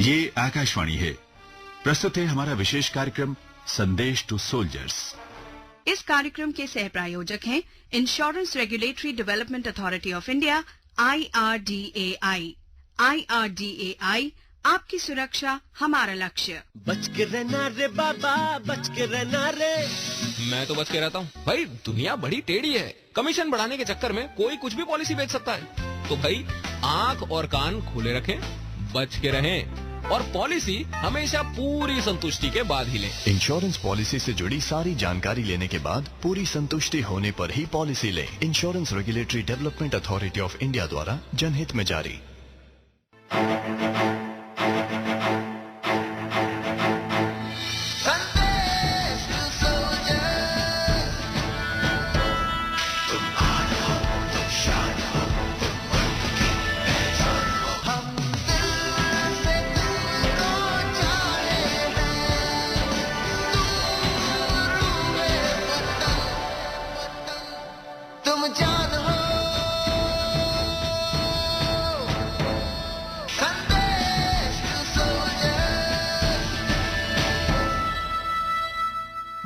ये आकाशवाणी है। प्रस्तुत है हमारा विशेष कार्यक्रम संदेश टू सोल्जर्स। इस कार्यक्रम के सह प्रायोजक हैं insurance regulatory development authority of India IRDAI। IRDAI, आपकी सुरक्षा हमारा लक्ष्य। बच के रहना रे बाबा, बच के रहना रे। मैं तो बच के रहता हूँ भाई। दुनिया बड़ी टेढ़ी है। कमीशन बढ़ाने के चक्कर में कोई कुछ भी पॉलिसी बेच सकता है। तो भाई आंख और कान खुले रखें, बच के रहें और पॉलिसी हमेशा पूरी संतुष्टि के बाद ही लें। इंश्योरेंस पॉलिसी से जुड़ी सारी जानकारी लेने के बाद पूरी संतुष्टि होने पर ही पॉलिसी लें। Insurance regulatory development authority of India द्वारा जनहित में जारी।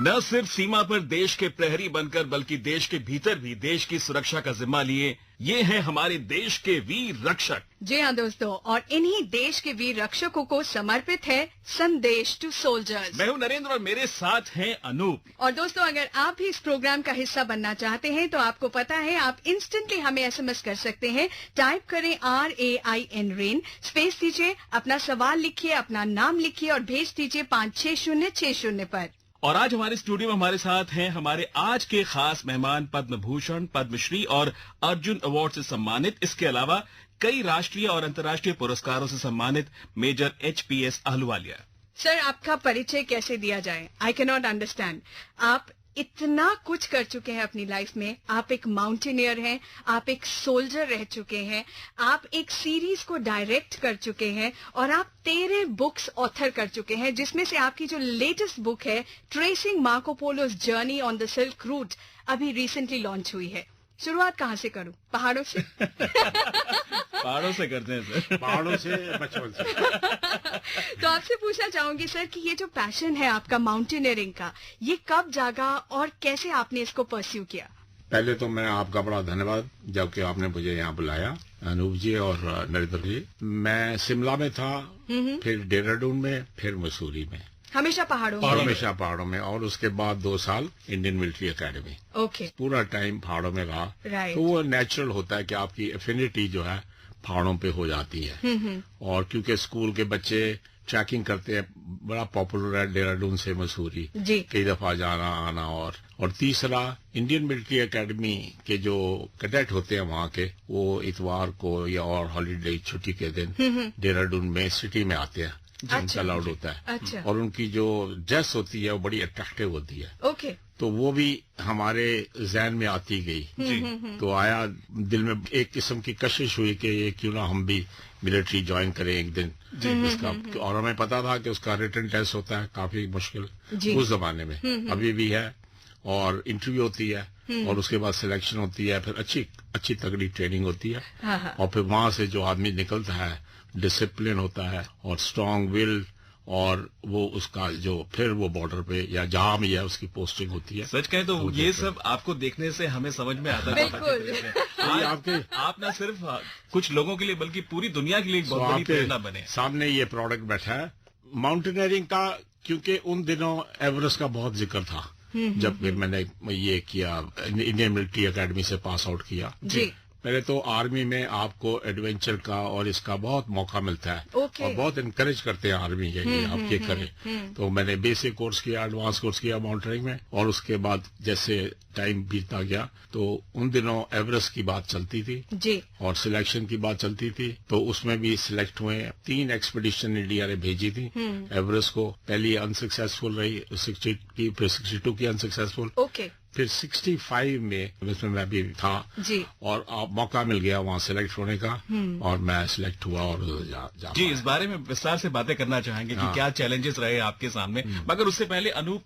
न सिर्फ सीमा पर देश के प्रहरी बनकर बल्कि देश के भीतर भी देश की सुरक्षा का जिम्मा लिए ये हैं हमारे देश के वीर रक्षक। जी हाँ दोस्तों, और इन्हीं देश के वीर रक्षकों को समर्पित है संदेश टू सोल्जर्स। मैं हूं नरेंद्र और मेरे साथ हैं अनूप। और दोस्तों, अगर आप भी इस प्रोग्राम का हिस्सा बनना चाहते हैं तो आपको पता है आप इंस्टेंटली हमें SMS कर सकते हैं। टाइप करें RAIN रेन, स्पेस दीजिए, अपना सवाल लिखिए, अपना नाम लिखिए और भेज दीजिए 56060 पर। और आज हमारे स्टूडियो में हमारे साथ हैं हमारे आज के खास मेहमान, पद्म भूषण, पद्मश्री और अर्जुन अवार्ड से सम्मानित, इसके अलावा कई राष्ट्रीय और अंतर्राष्ट्रीय पुरस्कारों से सम्मानित मेजर HPS अहलुवालिया। सर, आपका परिचय कैसे दिया जाए? I can not understand. आप इतना कुछ कर चुके हैं अपनी लाइफ में। आप एक माउंटेनियर हैं, आप एक सोल्जर रह चुके हैं, आप एक सीरीज को डायरेक्ट कर चुके हैं और आप 13 बुक्स ऑथर कर चुके हैं, जिसमें से आपकी जो लेटेस्ट बुक है tracing Marco Polo's journey on the silk route अभी रिसेंटली लॉन्च हुई है। शुरुआत कहाँ से करूं? पहाड़ों से? पहाड़ों से करते हैं सर। पहाड़ों से, बचपन से। तो आपसे पूछना चाहूंगी सर कि ये जो पैशन है आपका माउंटेनियरिंग का, ये कब जागा और कैसे आपने इसको परस्यू किया? पहले तो मैं आपका बड़ा धन्यवाद जबकि आपने मुझे यहाँ बुलाया, अनूप जी और नरेंद्र जी। मैं शिमला में था, फिर देहरादून में, फिर मसूरी में। हमेशा पहाड़ों में? हमेशा पहाड़ों में। और उसके बाद 2 साल इंडियन मिलिट्री एकेडमी। ओके। पूरा टाइम पहाड़ों में रहा। राइट। तो वो नेचुरल होता है कि आपकी एफिनिटी जो है पहाड़ों पे हो जाती है। और क्योंकि स्कूल के बच्चे ट्रैकिंग करते हैं, बड़ा पॉपुलर है देहरादून से मसूरी जी। कई दफा जाना आना। और तीसरा, इंडियन मिलिट्री एकेडमी के जो कैडेट होते हैं वहाँ के, वो इतवार को या और हॉलीडे छुट्टी के दिन देहरादून में सिटी में आते हैं, जिनका अलाउड होता है। अच्छा। और उनकी जो ड्रेस होती है वो बड़ी अट्रैक्टिव होती है। ओके। तो वो भी हमारे जहन में आती गई। तो आया दिल में एक किस्म की कशिश हुई कि ये क्यों ना हम भी मिलिट्री ज्वाइन करें एक दिन। इसका और हमें पता था कि उसका रिटन टेस्ट होता है काफी मुश्किल उस जमाने में, अभी भी है। और इंटरव्यू होती है और उसके बाद सिलेक्शन होती है, फिर अच्छी तगड़ी ट्रेनिंग होती है। और फिर वहां से जो आदमी निकलता है, डिसिप्लिन होता है और स्ट्रांग विल, और वो उसका जो फिर वो बॉर्डर पे या जहां भी है उसकी पोस्टिंग होती है। सच कहें तो ये सब आपको देखने से हमें समझ में आता है। बिल्कुल। आप ना सिर्फ कुछ लोगों के लिए बल्कि पूरी दुनिया के लिए एक बहुत बड़ी प्रेरणा बने। सामने ये प्रोडक्ट बैठा है माउंटेनियरिंग का, क्योंकि उन दिनों एवरेस्ट का बहुत जिक्र था जब मैंने ये किया, इंडियन मिलिट्री एकेडमी से पास आउट किया। जी। पहले तो आर्मी में आपको एडवेंचर का और इसका बहुत मौका मिलता है। ओके। और बहुत इनकरेज करते हैं आर्मी ये आप ये करें। तो मैंने बेसिक कोर्स किया, एडवांस कोर्स किया माउंटेनियरिंग में। और उसके बाद जैसे टाइम बीतता गया तो उन दिनों एवरेस्ट की बात चलती थी जी। और सिलेक्शन की बात चलती थी। तो उसमें भी सिलेक्ट हुए। 3 एक्सपीडिशन इंडिया ने भेजी थी एवरेस्ट को। पहली अनसक्सेसफुल रही 60 की, फिर 62 की अनसक्सेसफुल। ओके। फिर 65 में जिसमें मैं भी था जी। और मौका मिल गया वहाँ सिलेक्ट होने का और मैं सिलेक्ट हुआ और जा जी, इस बारे में विस्तार से बातें करना चाहेंगे कि क्या चैलेंजेस रहे आपके सामने, मगर उससे पहले अनूप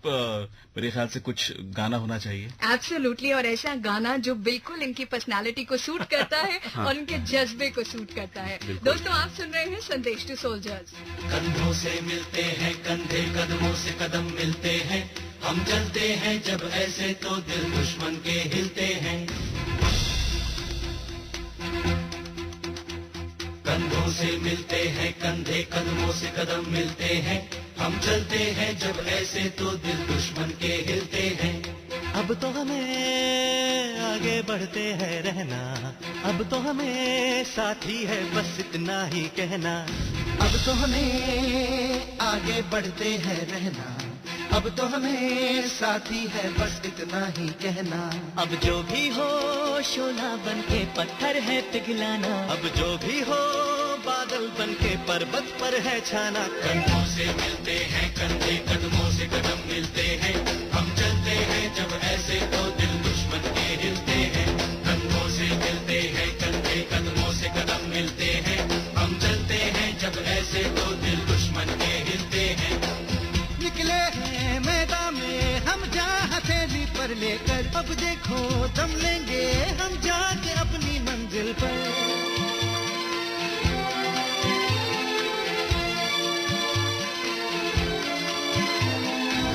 मेरे ख्याल से कुछ गाना होना चाहिए। एब्सोल्युटली, और ऐसा गाना जो बिल्कुल इनकी पर्सनालिटी को सूट करता है और इनके जज्बे को सूट करता है। दोस्तों, आप सुन रहे हैं संदेश टू सोल्जर्स। कंधों से मिलते हैं कंधे, कदमों से कदम मिलते हैं, हम चलते हैं जब ऐसे तो दिल दुश्मन के हिलते हैं। कंधों से मिलते हैं कंधे, कदमों से कदम मिलते हैं, हम चलते हैं जब ऐसे तो दिल दुश्मन के हिलते हैं। अब तो हमें आगे बढ़ते हैं रहना, अब तो हमें साथी है बस इतना ही कहना। अब तो हमें आगे बढ़ते हैं रहना, अब तो हमें साथी है बस इतना ही कहना। अब जो भी हो शोला बन के पत्थर है पिघलाना, अब जो भी हो बादल बन के पर्वत पर है छाना। कंधों से मिलते हैं कंधे, कदमों से कदम मिलते हैं, हम चलते हैं जब ऐसे तो दिल दुश्मन के हिलते हैं। कंधों से मिलते हैं कंधे, कदमों से कदम मिलते हैं, हम चलते हैं जब ऐसे तो दिल दुश्मन के हिलते हैं। निकले हैं मैदान में हम जहाँ हथेली पर लेकर, अब देखो दम लेंगे हम जाके अपनी मंजिल पर।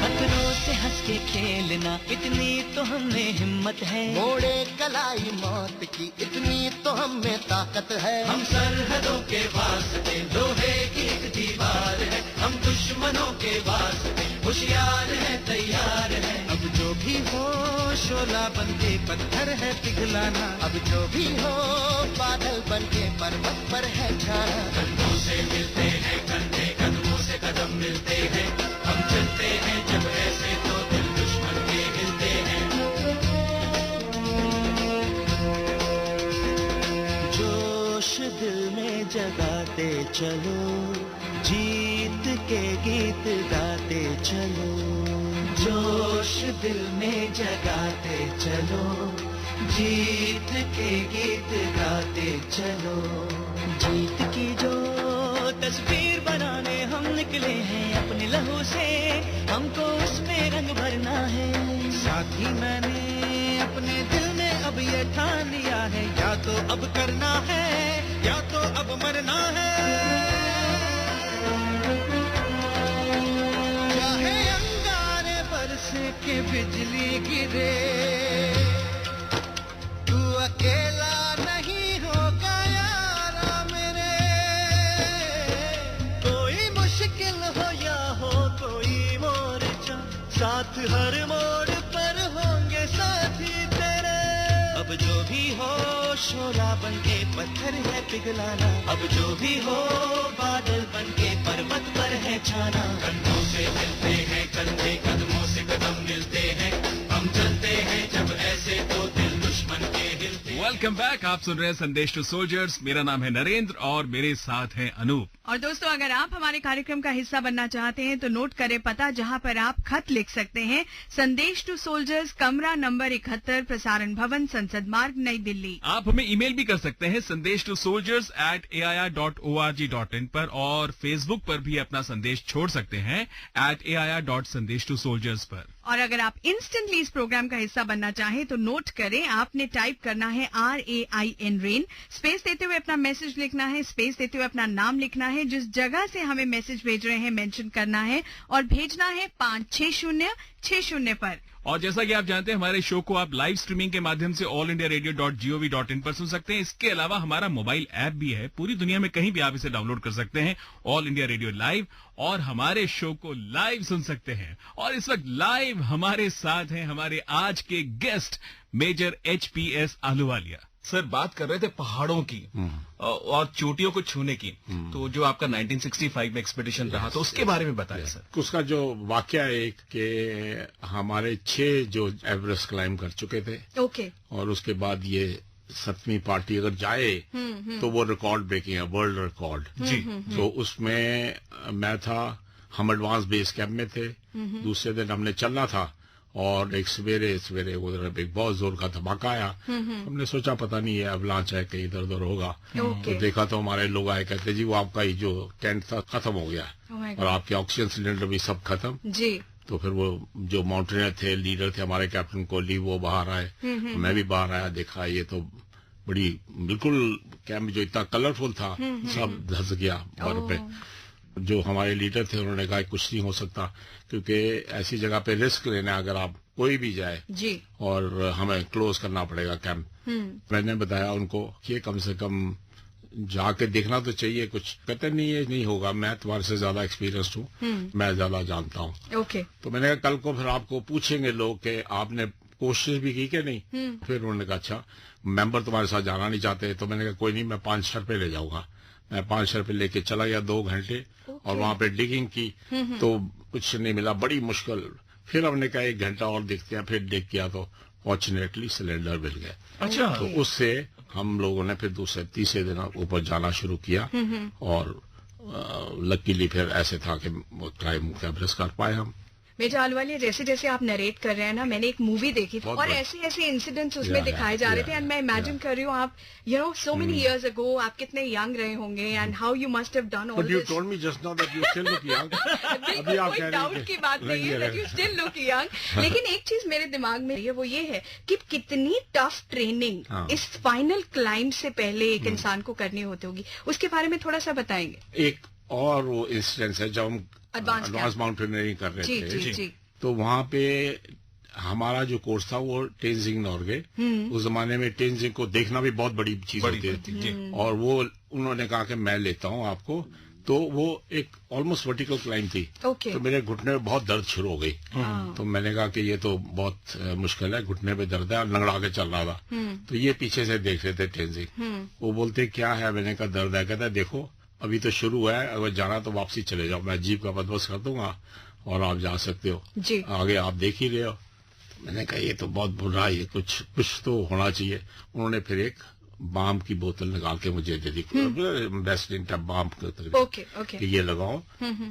खतरों से हंस के खेलना इतनी तो हमें हिम्मत है, मोड़े कलाई मौत की इतनी तो हमें ताकत है। हम सरहदों के वास्ते लोहे की एक दीवार है, हम दुश्मनों के वास्ते होशियार है तैयार है। अब जो भी हो शोला बन के पत्थर है पिघलाना, अब जो भी हो बादल बन के पर्वत पर है छाना। कंधों से मिलते हैं कंधे, कदमों से कदम मिलते हैं, हम चलते हैं जब ऐसे तो दिल दुश्मन के हिलते हैं। जोश दिल में जगाते चलो, जीत के गीत गाते चलो। जोश दिल में जगाते चलो, जीत के गीत गाते चलो। जीत की जो तस्वीर बनाने हम निकले हैं अपने लहू से, हमको उसमें रंग भरना है। साथी मैंने अपने दिल में अब ये ठान लिया है, या तो अब करना है या तो अब मरना है। चाहे अंगारे बरसे के बिजली गिरे, तू अकेला नहीं होगा यारा मेरे। कोई मुश्किल हो या हो कोई मोर्चा, साथ हर मोड़ पर होंगे साथी तेरे। अब जो भी हो शोला बन के पत्थर है पिघलाना, अब जो भी हो बादल बन के पर्वत पर है छाना। कंधों से मिलते हैं कंधे, कदमों से कदम मिलते हैं, हम चलते हैं जब ऐसे तो दिल दुश्मन के हिलते। वेलकम बैक, आप सुन रहे हैं संदेश टू सोल्जर्स। मेरा नाम है नरेंद्र और मेरे साथ हैं अनूप। और दोस्तों, अगर आप हमारे कार्यक्रम का हिस्सा बनना चाहते हैं तो नोट करें पता, जहां पर आप खत लिख सकते हैं। संदेश टू सोल्जर्स, कमरा नंबर 71, प्रसारण भवन, संसद मार्ग, नई दिल्ली। आप हमें ईमेल भी कर सकते हैं sandesh2soldiers@air.org.in पर, और फेसबुक पर भी अपना संदेश छोड़ सकते हैं @air.sandesh2soldiers पर। और अगर आप इंस्टेंटली इस प्रोग्राम का हिस्सा बनना चाहें तो नोट करें, आपने टाइप करना है RAIN रेन, स्पेस देते हुए अपना मैसेज लिखना है, स्पेस देते हुए अपना नाम लिखना है, जिस जगह से हमें मैसेज भेज रहे हैं मेंशन करना है और भेजना है 56060 पर। और जैसा कि आप जानते हैं, हमारे शो को आप लाइव स्ट्रीमिंग के माध्यम से allindiaradio.gov.in पर सुन सकते हैं। इसके अलावा हमारा मोबाइल ऐप भी है, पूरी दुनिया में कहीं भी आप इसे डाउनलोड कर सकते हैं, ऑल इंडिया रेडियो लाइव, और हमारे शो को लाइव सुन सकते हैं। और इस वक्त लाइव हमारे साथ हैं हमारे आज के guest major HPS Ahluwalia. Sir, बात कर रहे थे पहाड़ों की और चोटियों को छूने की, तो जो आपका 1965 में एक्सपेडिशन रहा, तो उसके बारे में बताइए सर। उसका जो वाकया एक के हमारे 6 जो एवरेस्ट क्लाइम कर चुके थे, ओके, और उसके बाद ये 7वीं पार्टी अगर जाए तो वो रिकॉर्ड ब्रेकिंग है, वर्ल्ड रिकॉर्ड जी। तो उसमें मैं था, हम एडवांस बेस कैंप में थे, दूसरे दिन हमने चलना था और एक सवेरे सवेरे उधर एक बहुत जोर का धमाका आया। हमने सोचा पता नहीं है अवलांच है, कहीं इधर उधर होगा। तो देखा तो हमारे लोग आए, कहते जी वो आपका ये जो टेंट था खत्म हो गया और आपके ऑक्सीजन सिलेंडर भी सब खत्म जी। तो फिर वो जो माउंटेनियर थे, लीडर थे हमारे, कैप्टन कोहली, वो बाहर आए, मैं भी बाहर आया, देखा ये तो बड़ी बिल्कुल कैंप जो इतना कलरफुल था सब धंस गया बर्फ पे। जो हमारे लीडर थे उन्होंने कहा कुछ नहीं हो सकता, क्योंकि ऐसी जगह पे रिस्क लेना, अगर आप कोई भी जाए जी, और हमें क्लोज करना पड़ेगा कैंप। मैंने बताया उनको कि कम से कम जाके देखना तो चाहिए कुछ। कहते नहीं ये नहीं होगा, मैं तुम्हारे से ज्यादा एक्सपीरियंस्ड हूँ, मैं ज्यादा जानता हूँ। ओके। तो मैंने कहा कल को फिर आपको पूछेंगे लोग कि आपने कोशिश भी की कि नहीं। फिर उन्होंने कहा अच्छा मेंबर तुम्हारे साथ जाना नहीं चाहते। तो मैंने कहा कोई नहीं, मैं 500 रुपये ले जाऊंगा। मैं 500 रुपये लेके चला गया 2 घंटे और वहां पे डिगिंग की तो कुछ नहीं मिला, बड़ी मुश्किल। फिर हमने कहा 1 घंटा और देखते हैं, फिर देख किया तो फॉर्चुनेटली सिलेंडर मिल गया। अच्छा। तो उससे हम लोगों ने फिर दूसरे तीसरे दिन ऊपर जाना शुरू किया और लकीली फिर ऐसे था कि क्लाइम एवरेस्ट कर पाए हम। मेजर अहलूवालिया, जैसे जैसे आप नरेट कर रहे हैं ना, मैंने एक मूवी देखी थी और ऐसे ऐसे इंसिडेंट्स उसमें दिखाए जा रहे थे एंड मैं इमेजिन कर रही हूँ आप सो मेनी इयर्स अगो आप कितने यंग रहे होंगे and how you must have done all this. But you told me just now that you still look young. अभी आप कोई डाउट की बात नहीं है that you still look young. लेकिन एक चीज मेरे दिमाग में है, वो ये है कि कितनी टफ ट्रेनिंग इस फाइनल क्लाइंब से पहले एक इंसान को करनी होती होगी, उसके बारे में थोड़ा सा बताएंगे। एक और वो इंसिडेंस है जब हम एडवांस माउंटेनियरिंग कर रहे थे जी। तो वहाँ पे हमारा जो कोर्स था वो टेंजिंग नॉर्गे। उस जमाने में टेंजिंग को देखना भी बहुत बड़ी चीज होती थी और वो उन्होंने कहा कि मैं लेता हूँ आपको। तो वो एक ऑलमोस्ट वर्टिकल क्लाइंब थी। तो मेरे घुटने में बहुत दर्द शुरू हो गई। तो मैंने कहा कि ये तो बहुत मुश्किल है, घुटने पे दर्द है, और लंगड़ा के चल रहा था। तो ये पीछे से देख रहे थे टेंजिंग। वो बोलते क्या है, मैंने कहा दर्द है। कहता है देखो अभी तो शुरू है, अगर जाना तो वापसी चले जाओ, मैं जीप का बंदोबस्त कर दूंगा और आप जा सकते हो जी। आगे आप देख ही रहे हो। मैंने कहा ये तो बहुत बुरा है, कुछ तो होना चाहिए। उन्होंने फिर एक बाम की बोतल निकाल के मुझे दे दी, वेस्लिन टब बाम कि ये लगाओ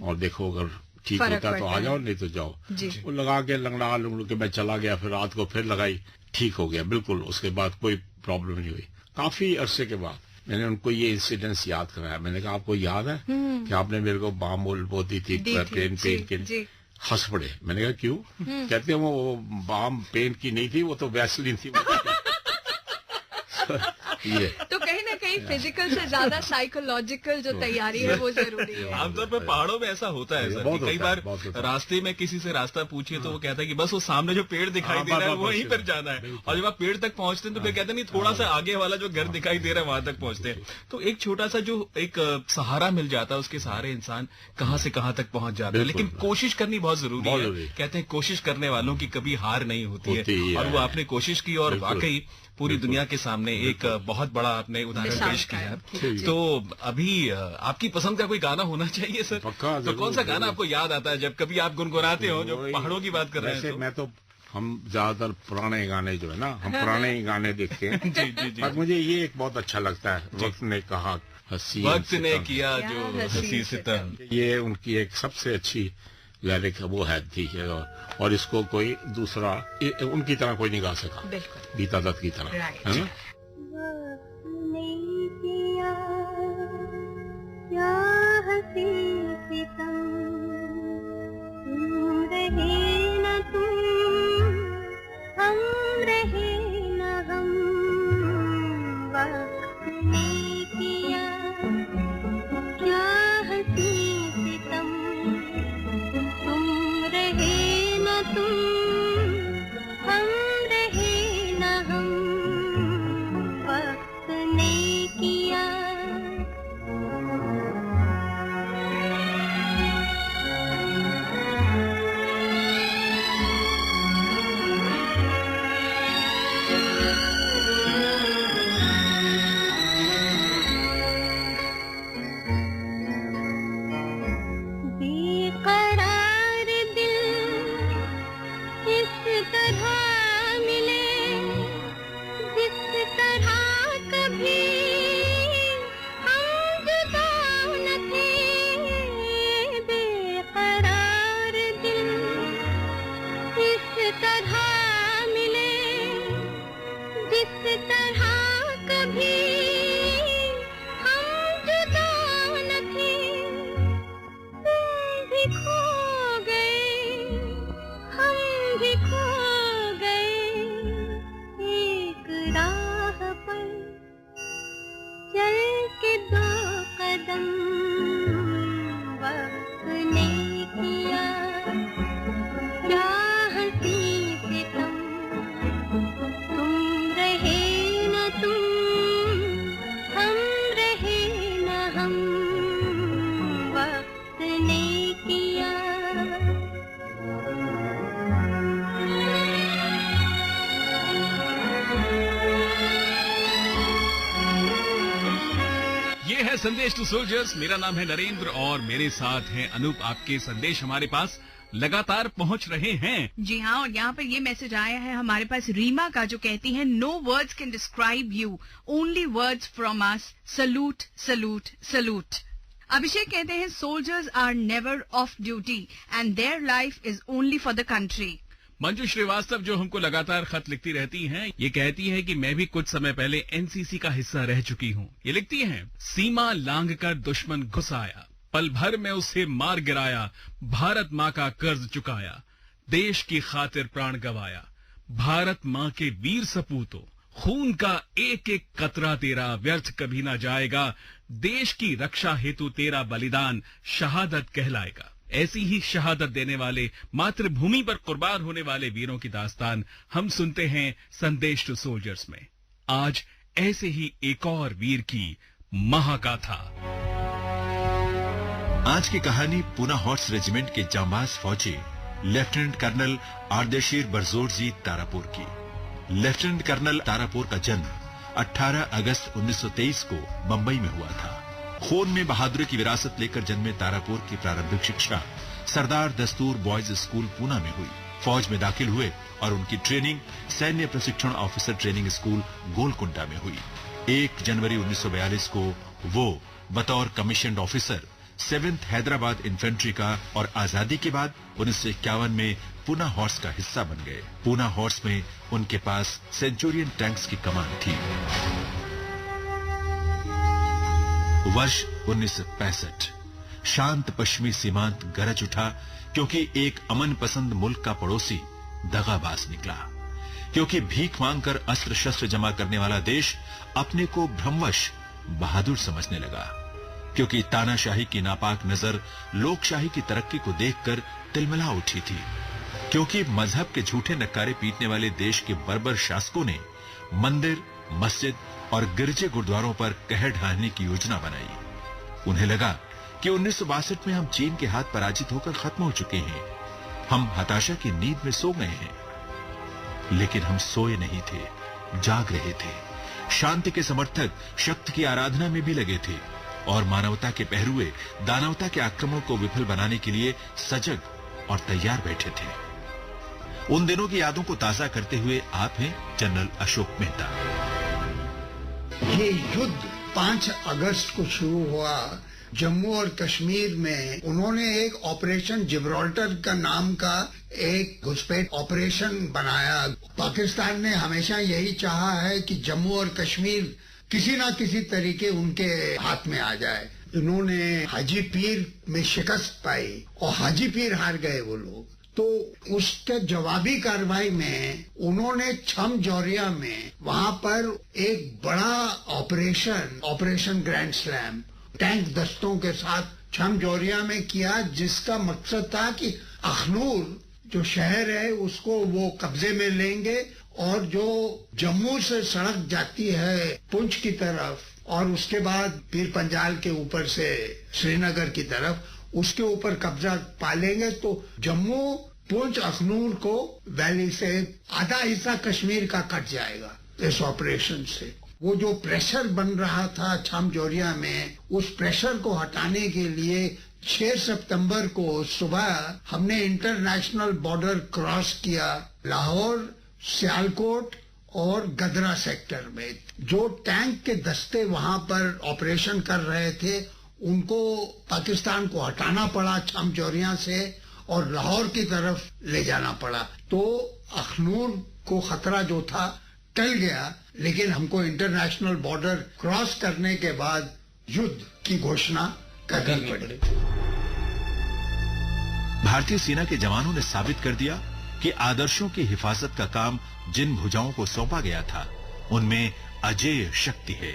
और देखो अगर ठीक होता है तो आ जाओ, नहीं तो जाओ। वो लगा के लंगड़ा लुंगड़ के मैं चला गया। फिर रात को फिर लगाई, ठीक हो गया बिल्कुल। उसके बाद कोई प्रॉब्लम नहीं हुई। काफी अरसे के बाद मैंने उनको ये इंसिडेंस याद कराया। मैंने कहा आपको याद है कि आपने मेरे को बाम वो दी थी पेन की। हंस पड़े। मैंने कहा क्यों? कहते हैं वो बाम पेन की नहीं थी, वो तो वैसलीन थी। ये तो कहीं ना कहीं फिजिकल से ज्यादा साइकोलॉजिकल जो तैयारी है वो जरूरी है। आमतौर पर पहाड़ों में ऐसा होता है सर कि कई बार रास्ते में किसी से रास्ता पूछिए तो वो कहता है कि बस वो सामने जो पेड़ दिखाई दे रहा है वहीं पर जाना है, और जब आप पेड़ तक पहुंचते हैं तो फिर कहते हैं नहीं थोड़ा सा आगे वाला जो घर दिखाई दे रहा है वहां तक पहुंचते हैं। तो एक छोटा सा जो एक सहारा मिल जाता है, उसके सहारे इंसान कहाँ से कहाँ तक पहुंच जाता है। लेकिन कोशिश करनी बहुत जरूरी है। कहते हैं कोशिश करने वालों की कभी हार नहीं होती है, और वो आपने कोशिश की और वाकई पूरी दुनिया के सामने एक बहुत बड़ा आपने उदाहरण पेश किया। तो अभी आपकी पसंद का कोई गाना होना चाहिए सर। तो कौन सा गाना आपको याद आता है जब कभी आप गुनगुनाते हो, जो पहाड़ों की बात कर रहे हैं? मैं तो हम ज्यादातर पुराने गाने जो है ना, हम पुराने ही गाने देखते हैं। पर मुझे ये एक बहुत अच्छा लगता है, वक्त ने कहा हंसी, वक्त ने किया जो हंसी सितम। ये उनकी एक सबसे अच्छी लिरिक वो है थी, और इसको कोई दूसरा उनकी तरह कोई नहीं गा सका, गीता दत्त की तरह, है ना? संदेश टू सोल्जर्स। मेरा नाम है नरेंद्र और मेरे साथ हैं अनूप। आपके संदेश हमारे पास लगातार पहुंच रहे हैं। जी हाँ, और यहाँ पर ये मैसेज आया है हमारे पास रीमा का, जो कहती है no words can describe you, only words from us, salute salute salute. Abhishek कहते हैं soldiers are never off duty and their life is only for the country. Manju Srivastava जो हमको लगातार खत लिखती रहती हैं, ये कहती है कि मैं भी कुछ समय पहले एनसीसी का हिस्सा रह चुकी हूँ। ये लिखती हैं, सीमा लांघ कर दुश्मन घुस आया, पल भर में उसे मार गिराया, भारत माँ का कर्ज चुकाया, देश की खातिर प्राण गवाया, भारत माँ के वीर सपूतों, खून का एक एक कतरा तेरा व्यर्थ कभी ना जाएगा, देश की रक्षा हेतु तेरा बलिदान शहादत कहलाएगा। ऐसी ही शहादत देने वाले, मातृभूमि पर कुर्बान होने वाले वीरों की दास्तान हम सुनते हैं संदेश टू सोल्जर्स में। आज ऐसे ही एक और वीर की महागाथा। आज की कहानी पूना हॉर्स रेजिमेंट के जांबाज फौजी लेफ्टिनेंट कर्नल आर्देशीर बरजोरजी तारापुर की। लेफ्टिनेंट कर्नल तारापुर का जन्म 18 अगस्त 1923 को मुंबई में हुआ था। खून में बहादुरी की विरासत लेकर जन्मे तारापुर की प्रारंभिक शिक्षा सरदार दस्तूर बॉयज स्कूल पूना में हुई। फौज में दाखिल हुए और उनकी ट्रेनिंग सैन्य प्रशिक्षण ऑफिसर ट्रेनिंग स्कूल गोलकुंडा में हुई। 1 जनवरी 1942 को वो बतौर commissioned officer 7th Hyderabad infantry का और आजादी के बाद 1951 में पूना हॉर्स का हिस्सा बन गए। पूना हॉर्स में उनके पास सेंचुरियन टैंक्स की कमान थी। वर्ष 1965। शांत पश्चिमी सीमांत गरज उठा क्योंकि एक अमन पसंद मुल्क का पड़ोसी दगाबाज निकला। क्योंकि भीख मांगकर अस्त्र शस्त्र जमा करने वाला देश अपने को भ्रमवश बहादुर समझने लगा। क्योंकि तानाशाही की नापाक नजर लोकशाही की तरक्की को देखकर तिलमिला उठी थी। क्योंकि मजहब के झूठे नक्कारे पीटने वाले देश के बर्बर शासकों ने मंदिर, मस्जिद और गिरजे गुरुद्वारों पर कहर ढाने की योजना बनाई। उन्हें लगा कि 1962 में हम चीन के हाथ पराजित होकर खत्म हो चुके हैं। हम हताशा की नींद में सो गए हैं। लेकिन हम सोए नहीं थे, जाग रहे थे। शांति के समर्थक शक्ति की आराधना में भी लगे थे और मानवता के पहरुए दानवता के आक्रमण को विफल बनाने के लिए सजग और तैयार बैठे थे। उन दिनों की यादों को ताजा करते हुए आप हैं जनरल अशोक मेहता। ये युद्ध 5 अगस्त को शुरू हुआ जम्मू और कश्मीर में। उन्होंने एक ऑपरेशन जिब्राल्टर का नाम का एक घुसपैठ ऑपरेशन बनाया। पाकिस्तान ने हमेशा यही चाहा है कि जम्मू और कश्मीर किसी ना किसी तरीके उनके हाथ में आ जाए। इन्होंने हाजी पीर में शिकस्त पाई और हाजी पीर हार गए वो लोग। तो उसके जवाबी कार्रवाई में उन्होंने छम जौरिया में वहां पर एक बड़ा ऑपरेशन ग्रैंड स्लैम टैंक दस्तों के साथ छम जौरिया में किया, जिसका मकसद था कि अखनूर जो शहर है उसको वो कब्जे में लेंगे और जो जम्मू से सड़क जाती है पुंछ की तरफ और उसके बाद पीर पंजाल के ऊपर से श्रीनगर की तरफ, उसके ऊपर कब्जा पा लेंगे तो जम्मू पुंछ अखनूर को वैली से आधा हिस्सा कश्मीर का कट जाएगा इस ऑपरेशन से। वो जो प्रेशर बन रहा था छम जौरिया में, उस प्रेशर को हटाने के लिए 6 सितंबर को सुबह हमने इंटरनेशनल बॉर्डर क्रॉस किया लाहौर, सियालकोट और गदरा सेक्टर में। जो टैंक के दस्ते वहां पर ऑपरेशन कर रहे थे उनको पाकिस्तान को हटाना पड़ा छम जौरिया से और लाहौर की तरफ ले जाना पड़ा। तो अखनूर को खतरा जो था टल गया, लेकिन हमको इंटरनेशनल बॉर्डर क्रॉस करने के बाद युद्ध की घोषणा करनी पड़ी। भारतीय सेना के जवानों ने साबित कर दिया कि आदर्शों की हिफाजत का काम जिन भुजाओं को सौंपा गया था उनमें अजेय शक्ति है।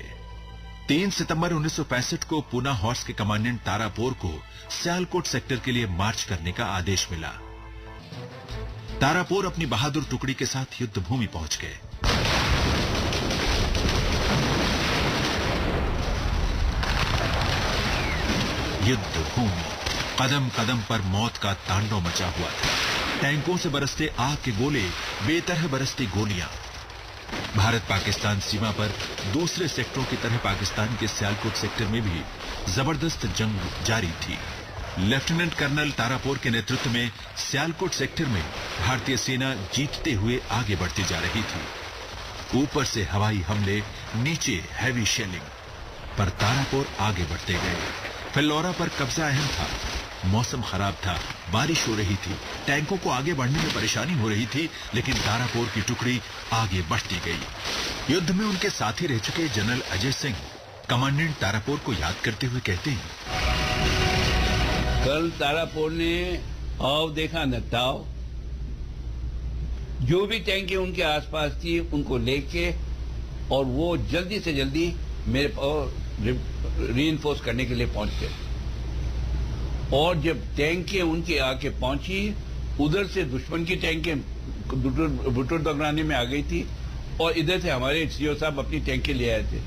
3 सितंबर 1965 को पूना हॉर्स के कमांडेंट तारापुर को सियालकोट सेक्टर के लिए मार्च करने का आदेश मिला। तारापुर अपनी बहादुर टुकड़ी के साथ युद्ध भूमि पहुंच गए। युद्ध भूमि, कदम कदम पर मौत का तांडव मचा हुआ था। टैंकों से बरसते आग के गोले, बेतरह बरसती गोलियां। भारत पाकिस्तान सीमा पर दूसरे सेक्टरों की तरह पाकिस्तान के सियालकोट सेक्टर में भी जबरदस्त जंग जारी थी। लेफ्टिनेंट कर्नल तारापोर के नेतृत्व में सियालकोट सेक्टर में भारतीय सेना जीतते हुए आगे बढ़ती जा रही थी। ऊपर से हवाई हमले, नीचे हैवी शेलिंग, पर तारापोर आगे बढ़ते गए। फिल्लौरा पर कब्जा अहम था। मौसम खराब था, बारिश हो रही थी, टैंकों को आगे बढ़ने में परेशानी हो रही थी, लेकिन तारापोर की टुकड़ी आगे बढ़ती गई। युद्ध में उनके साथी रह चुके जनरल अजय सिंह कमांडेंट तारापोर को याद करते हुए कहते हैं, कल तारापोर ने आओ देखा न ताओ, जो भी टैंकें उनके आसपास थी उनको लेके और वो जल्दी से जल्दी मेरे रीइंफोर्स करने के लिए पहुंच गए। और जब टैंकें उनके आके पहुंची, उधर से दुश्मन की टैंकें बुटुर दगरानी में आ गई थी और इधर से हमारे सीओ साहब अपनी टैंकें ले आए थे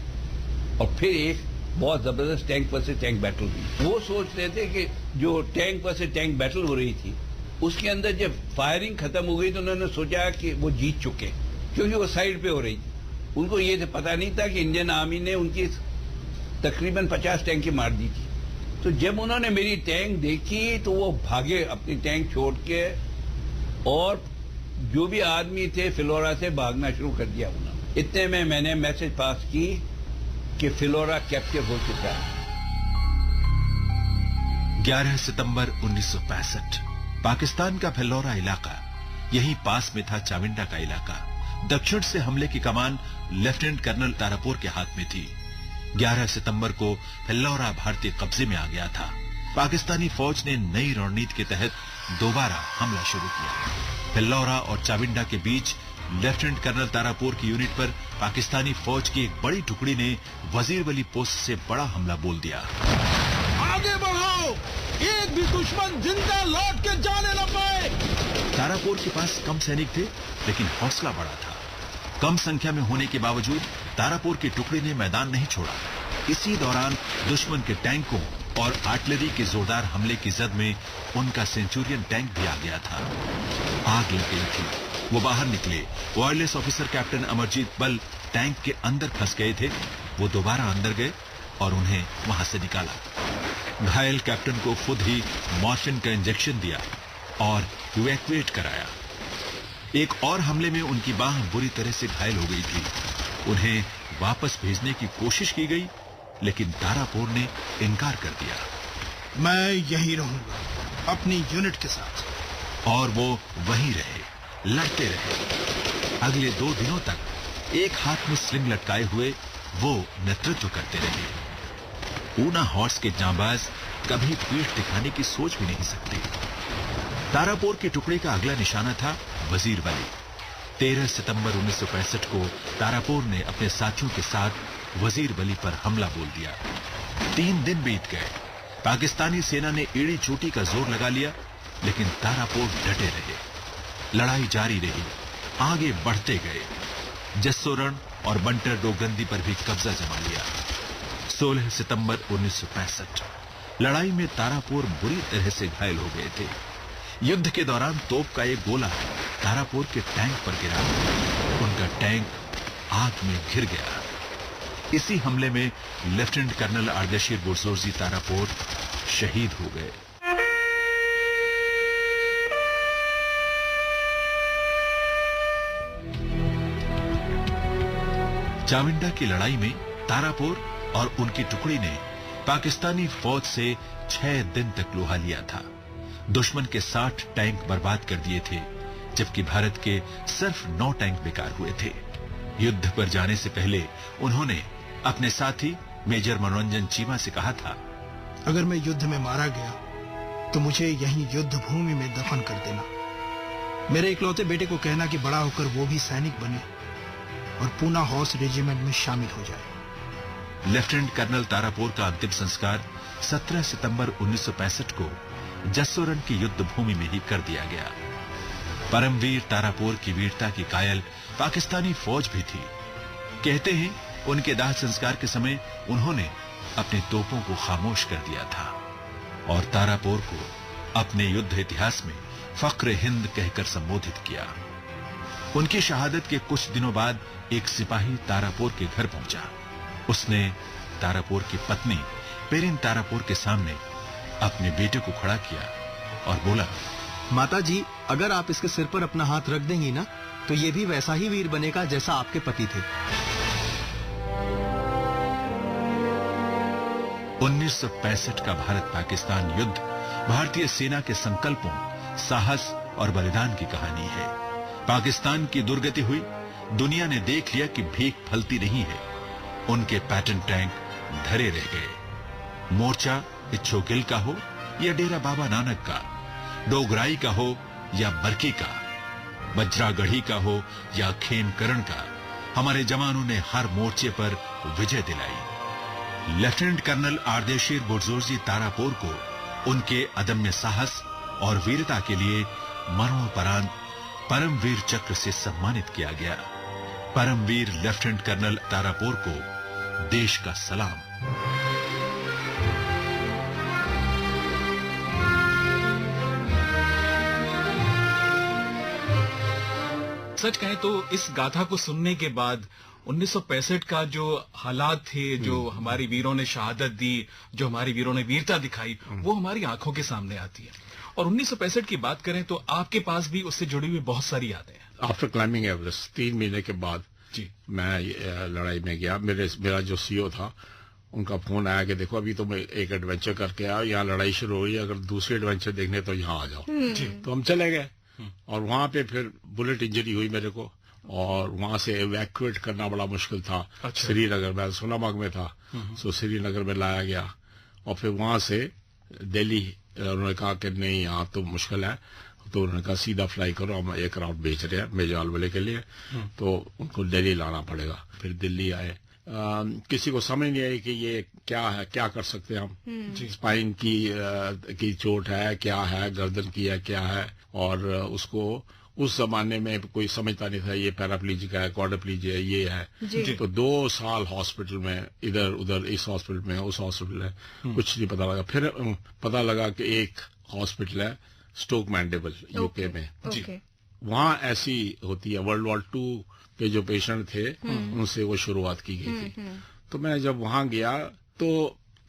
और फिर एक बहुत जबरदस्त टैंक पर से टैंक बैटल हुई। वो सोच रहे थे कि जो टैंक पर से टैंक बैटल हो रही थी उसके अंदर जब फायरिंग खत्म हो गई तो उन्होंने सोचा कि वो जीत चुके, क्योंकि वो साइड पे हो रही थी। उनको ये तो पता नहीं था कि इंडियन आर्मी ने उनकी तकरीबन 50 टैंकें मार दी थी। तो जब उन्होंने मेरी टैंक देखी तो वो भागे अपनी टैंक छोड़ के और जो भी आदमी थे फिलौरा से भागना शुरू कर दिया उन्होंने। इतने में मैंने मैसेज पास की कि फिलौरा कैप्चर हो चुका है। 11 सितंबर 1965 पाकिस्तान का फिलौरा इलाका, यहीं पास में था चाविंडा का इलाका। दक्षिण से हमले की कमान लेफ्टिनेंट कर्नल तारापोर के हाथ में थी। 11 सितंबर को फिलौरा भारतीय कब्जे में आ गया था। पाकिस्तानी फौज ने नई रणनीति के तहत दोबारा हमला शुरू किया। फिलौरा और चाविंडा के बीच लेफ्टिनेंट कर्नल तारापोर की यूनिट पर पाकिस्तानी फौज की एक बड़ी टुकड़ी ने वजीर वली पोस्ट से बड़ा हमला बोल दिया। आगे बढ़ाओ, एक भी दुश्मन जिंदा लौट के जाने न पाए। तारापोर के पास कम सैनिक थे, लेकिन हौसला बड़ा था। कम संख्या में होने के बावजूद तारापोर की टुकड़ी ने मैदान नहीं छोड़ा। इसी दौरान दुश्मन के टैंकों और आर्टिलरी के जोरदार हमले की जद में उनका सेंचुरियन टैंक भी आ गया था। आग लग गई थी। वो बाहर निकले। वायरलेस ऑफिसर कैप्टन अमरजीत बल टैंक के अंदर फंस गए थे। वो दोबारा अंदर गए और उन्हें वहां से निकाला। घायल कैप्टन को खुद ही मॉर्फिन का इंजेक्शन दिया और इवैक्यूएट कराया। एक और हमले में उनकी बाह बुरी तरह से घायल हो गई थी। उन्हें वापस भेजने की कोशिश की गई, लेकिन तारापोर ने इनकार कर दिया। मैं यहीं रहूंगा अपनी यूनिट के साथ। और वो वहीं रहे, लड़ते रहे। अगले 2 दिनों तक एक हाथ में स्लिंग लटकाए हुए वो नेतृत्व करते रहे। ऊना हॉर्स के जांबाज कभी पीठ दिखाने की सोच भी नहीं सकते। तारापोर की टुकड़ी का अगला निशाना था वजीर वली। 13 सितंबर 1965 को तारापोर ने अपने साथियों के साथ वजीर वली पर हमला बोल दिया। 3 दिन बीत गए। पाकिस्तानी सेना ने एड़ी चोटी का जोर लगा लिया, लेकिन तारापोर डटे रहे। लड़ाई जारी रही, आगे बढ़ते गए। जस्सोरण और बंटर डोगरंदी पर भी कब्जा जमा लिया। 16 सितंबर 1965 लड़ाई में तारापोर बुरी तरह से घायल हो गए थे। युद्ध के दौरान तोप का एक गोला तारापोर के टैंक पर गिरा। उनका टैंक आग में घिर गया। इसी हमले में लेफ्टिनेंट कर्नल आर्देशीर बोरसोरजी तारापोर शहीद हो गए। चाविंडा की लड़ाई में तारापोर और उनकी टुकड़ी ने पाकिस्तानी फौज से 6 दिन तक लोहा लिया था। दुश्मन के 60 टैंक बर्बाद कर दिए थे, जबकि भारत के सिर्फ 9 टैंक बेकार हुए थे। युद्ध पर जाने से पहले उन्होंने अपने साथी मेजर मनोरंजन चीमा से कहा था, अगर मैं युद्ध में मारा गया तो मुझे यहीं युद्ध भूमि में दफन कर देना। मेरे इकलौते बेटे को कहना कि बड़ा होकर वो भी सैनिक बने और पूना हॉर्स रेजिमेंट में शामिल हो जाए। लेफ्टिनेंट कर्नल तारापोर का अंतिम संस्कार 17 सितंबर 1965 को जस्सोरण की युद्ध भूमि में ही कर दिया गया। परमवीर तारापोर की वीरता की कायल पाकिस्तानी फौज भी थी। कहते हैं उनके दाह संस्कार के समय उन्होंने अपने तोपों को खामोश कर दिया था और तारापोर को अपने युद्ध इतिहास में फक्र हिंद कहकर संबोधित किया। उनकी शहादत के कुछ दिनों बाद एक सिपाही तारापुर के घर पहुंचा। उसने तारापुर की पत्नी पेरिन तारापुर के सामने अपने बेटे को खड़ा किया और बोला, माता जी, अगर आप इसके सिर पर अपना हाथ रख देंगी ना, तो ये भी वैसा ही वीर बनेगा जैसा आपके पति थे। 1965 का भारत पाकिस्तान युद्ध भारतीय सेना के संकल्पों, साहस और बलिदान की कहानी है। पाकिस्तान की दुर्गति हुई, दुनिया ने देख लिया कि भीख फलती नहीं है। उनके पैटर्न टैंक धरे रह गए। मोर्चा इच्छोगिल का हो या डेरा बाबा नानक का, डोगराई का हो या बरकी का, बजरागढ़ी का हो या खेमकरण का, हमारे जवानों ने हर मोर्चे पर विजय दिलाई। लेफ्टिनेंट कर्नल आर्देशीर बुर्जोजी तारापुर को उनके अदम्य साहस और वीरता के लिए मरणोपरांत परमवीर चक्र से सम्मानित किया गया। परमवीर लेफ्टिनेंट कर्नल तारापुर को देश का सलाम। सच कहें तो इस गाथा को सुनने के बाद 1965 का जो हालात थे, जो हमारे वीरों ने शहादत दी, जो हमारे वीरों ने वीरता दिखाई, वो हमारी आंखों के सामने आती है। और 1965 की बात करें तो आपके पास भी उससे जुड़ी हुई बहुत सारी यादें हैं। आफ्टर क्लाइंबिंग एवरेस्ट 3 महीने के बाद जी मैं लड़ाई में गया। मेरा जो सीओ था, उनका फोन आया कि देखो अभी तो मैं एक एडवेंचर करके आया, यहाँ लड़ाई शुरू हुई है, अगर दूसरी एडवेंचर देखने तो यहाँ आ जाओ। तो हम चले गए और वहां पे फिर बुलेट इंजरी हुई मेरे को और वहां से एवैक्यूएट करना बड़ा मुश्किल था। अच्छा। श्रीनगर में, सोनामार्ग में था, तो श्रीनगर में लाया गया और फिर वहां से दिल्ली उन्होंने कहा कि नहीं यहाँ तो मुश्किल है, तो उन्होंने कहा सीधा फ्लाई करो, हम एक राउंड बेच रहे हैं मेजाल वाले के लिए, तो उनको दिल्ली लाना पड़ेगा। फिर दिल्ली आए। किसी को समझ नहीं आई कि ये क्या है, क्या कर सकते हैं हम। स्पाइन की चोट है, क्या है, गर्दन की है, क्या है, और उसको उस जमाने में कोई समझता नहीं था ये पैराप्लीजिक है, क्वाड्रिप्लीजिक है, ये है। तो 2 साल हॉस्पिटल में, इधर उधर, इस हॉस्पिटल में, उस हॉस्पिटल में, कुछ नहीं पता लगा। फिर पता लगा कि एक हॉस्पिटल है स्टोक मैंडेबल, यूके में। वहाँ ऐसी होती है, वर्ल्ड वॉर 2 के जो पेशेंट थे उनसे वो शुरुआत की गई थी। तो मैं जब वहां गया तो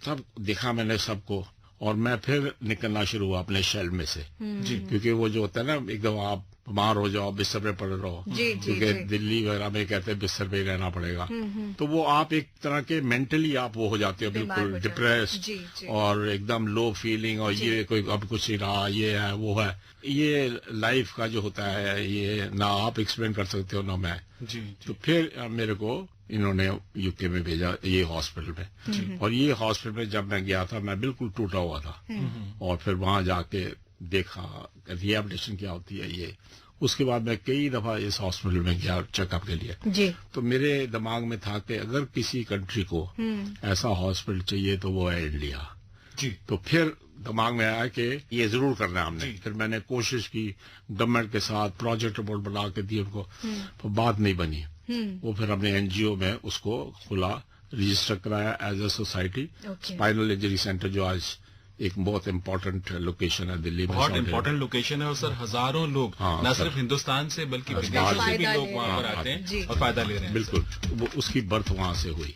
सब देखा मैंने सबको, और मैं फिर निकलना शुरू हुआ अपने शेल में से। क्योंकि वो जो होता है ना, एकदम आप बीमार हो जाओ, बिस्तर पे पड़े रहो, क्योंकि दिल्ली वगैरह में कहते हैं बिस्तर पे ही रहना पड़ेगा। तो वो आप एक तरह के मेंटली आप वो हो जाते हो, बिल्कुल डिप्रेस्ड और एकदम लो फीलिंग, और ये कोई अब कुछ नहीं रहा, ये है वो है। ये लाइफ का जो होता है, ये ना आप एक्सप्लेन कर सकते हो ना मैं। तो फिर मेरे को इन्होंने यूके में भेजा, ये हॉस्पिटल में। और ये हॉस्पिटल में जब मैं गया था, मैं बिल्कुल टूटा हुआ था। और फिर वहां जाके देखा रिहेबिलिटेशन क्या होती है ये। उसके बाद मैं कई दफा इस हॉस्पिटल में गया चेकअप के लिए। तो मेरे दिमाग में था कि अगर किसी कंट्री को ऐसा हॉस्पिटल चाहिए तो वो है इंडिया। तो फिर दिमाग में आया कि ये जरूर करना है हमने। फिर मैंने कोशिश की, गवर्नमेंट के साथ प्रोजेक्ट रिपोर्ट बना के दी उनको, तो बात नहीं बनी। वो फिर हमने एनजीओ में उसको खुला, रजिस्टर कराया as a society. Spinal injury centre जो आज एक बहुत इम्पोर्टेंट लोकेशन है दिल्ली में, बहुत इम्पोर्टेंट लोकेशन है। और सर हजारों लोग न सिर्फ हिंदुस्तान से बल्कि विदेशों से भी लोग वहाँ पर आते हैं और फायदा ले रहे हैं। बिल्कुल, वो उसकी बर्थ वहाँ से हुई।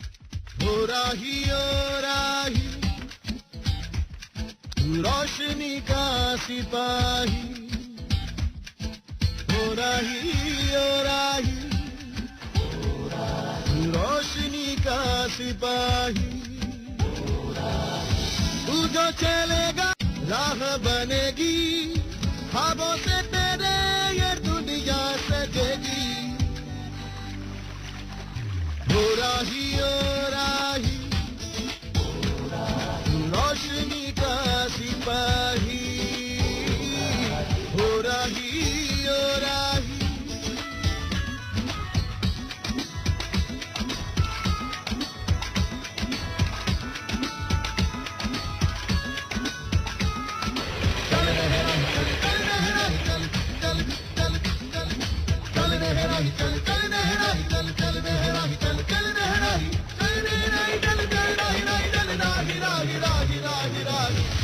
रोशनी का सिपाही हो राही, रोशनी का सिपाही, तू जो चलेगा राह बनेगी, ख्वाबों से तेरे ये दुनिया सजेगी। हो राही, रोशनी का सिपाही, हो राही।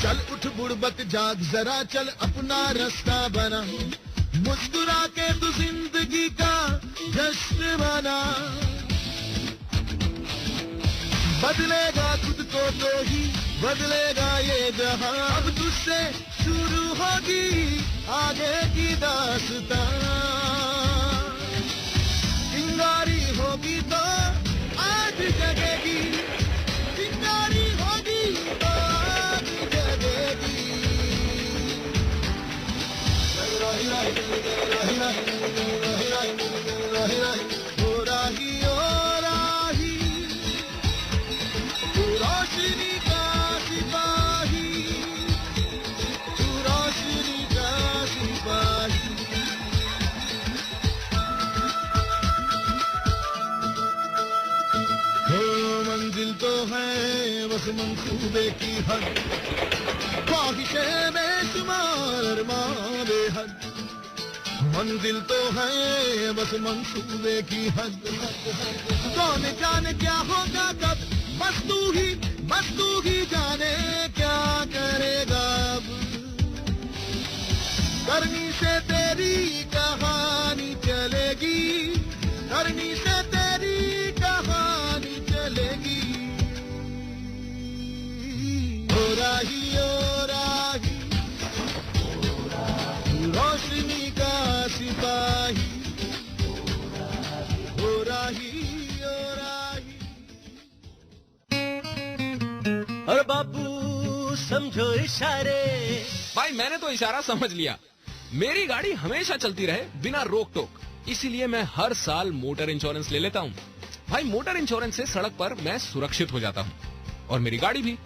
चल उठ बुड़बक जाग जरा, चल अपना रास्ता बना, मुस्कुरा के तू जिंदगी का जश्न मना, बदलेगा खुद को तो ही बदलेगा ये जहां, अब तुझसे शुरू होगी आगे की दास्तां, चिंगारी होगी तो आज जगेगी, चिंगारी होगी तो आज जगेगी, हो राही रोशनी का सिपाही, तू रोशनी का सिपाही। हो मंजिल तो है बस मंसूबे की हद, ख्वाहिशें बेशुमार अरमान बेहद, मंजिल तो है बस मंसूबे की हद, कौन जाने क्या होगा कब, बस तू ही जाने क्या करेगा अब, करनी से तेरी कहानी चलेगी, करनी से तेरी कहानी चलेगी, हो राही रोशनी का सिपाही, हो राही अरे बाबू समझो इशारे। भाई मैंने तो इशारा समझ लिया। मेरी गाड़ी हमेशा चलती रहे बिना रोक टोक, इसीलिए मैं हर साल मोटर इंश्योरेंस ले लेता हूँ। भाई मोटर इंश्योरेंस से सड़क पर मैं सुरक्षित हो जाता हूँ और मेरी गाड़ी भी।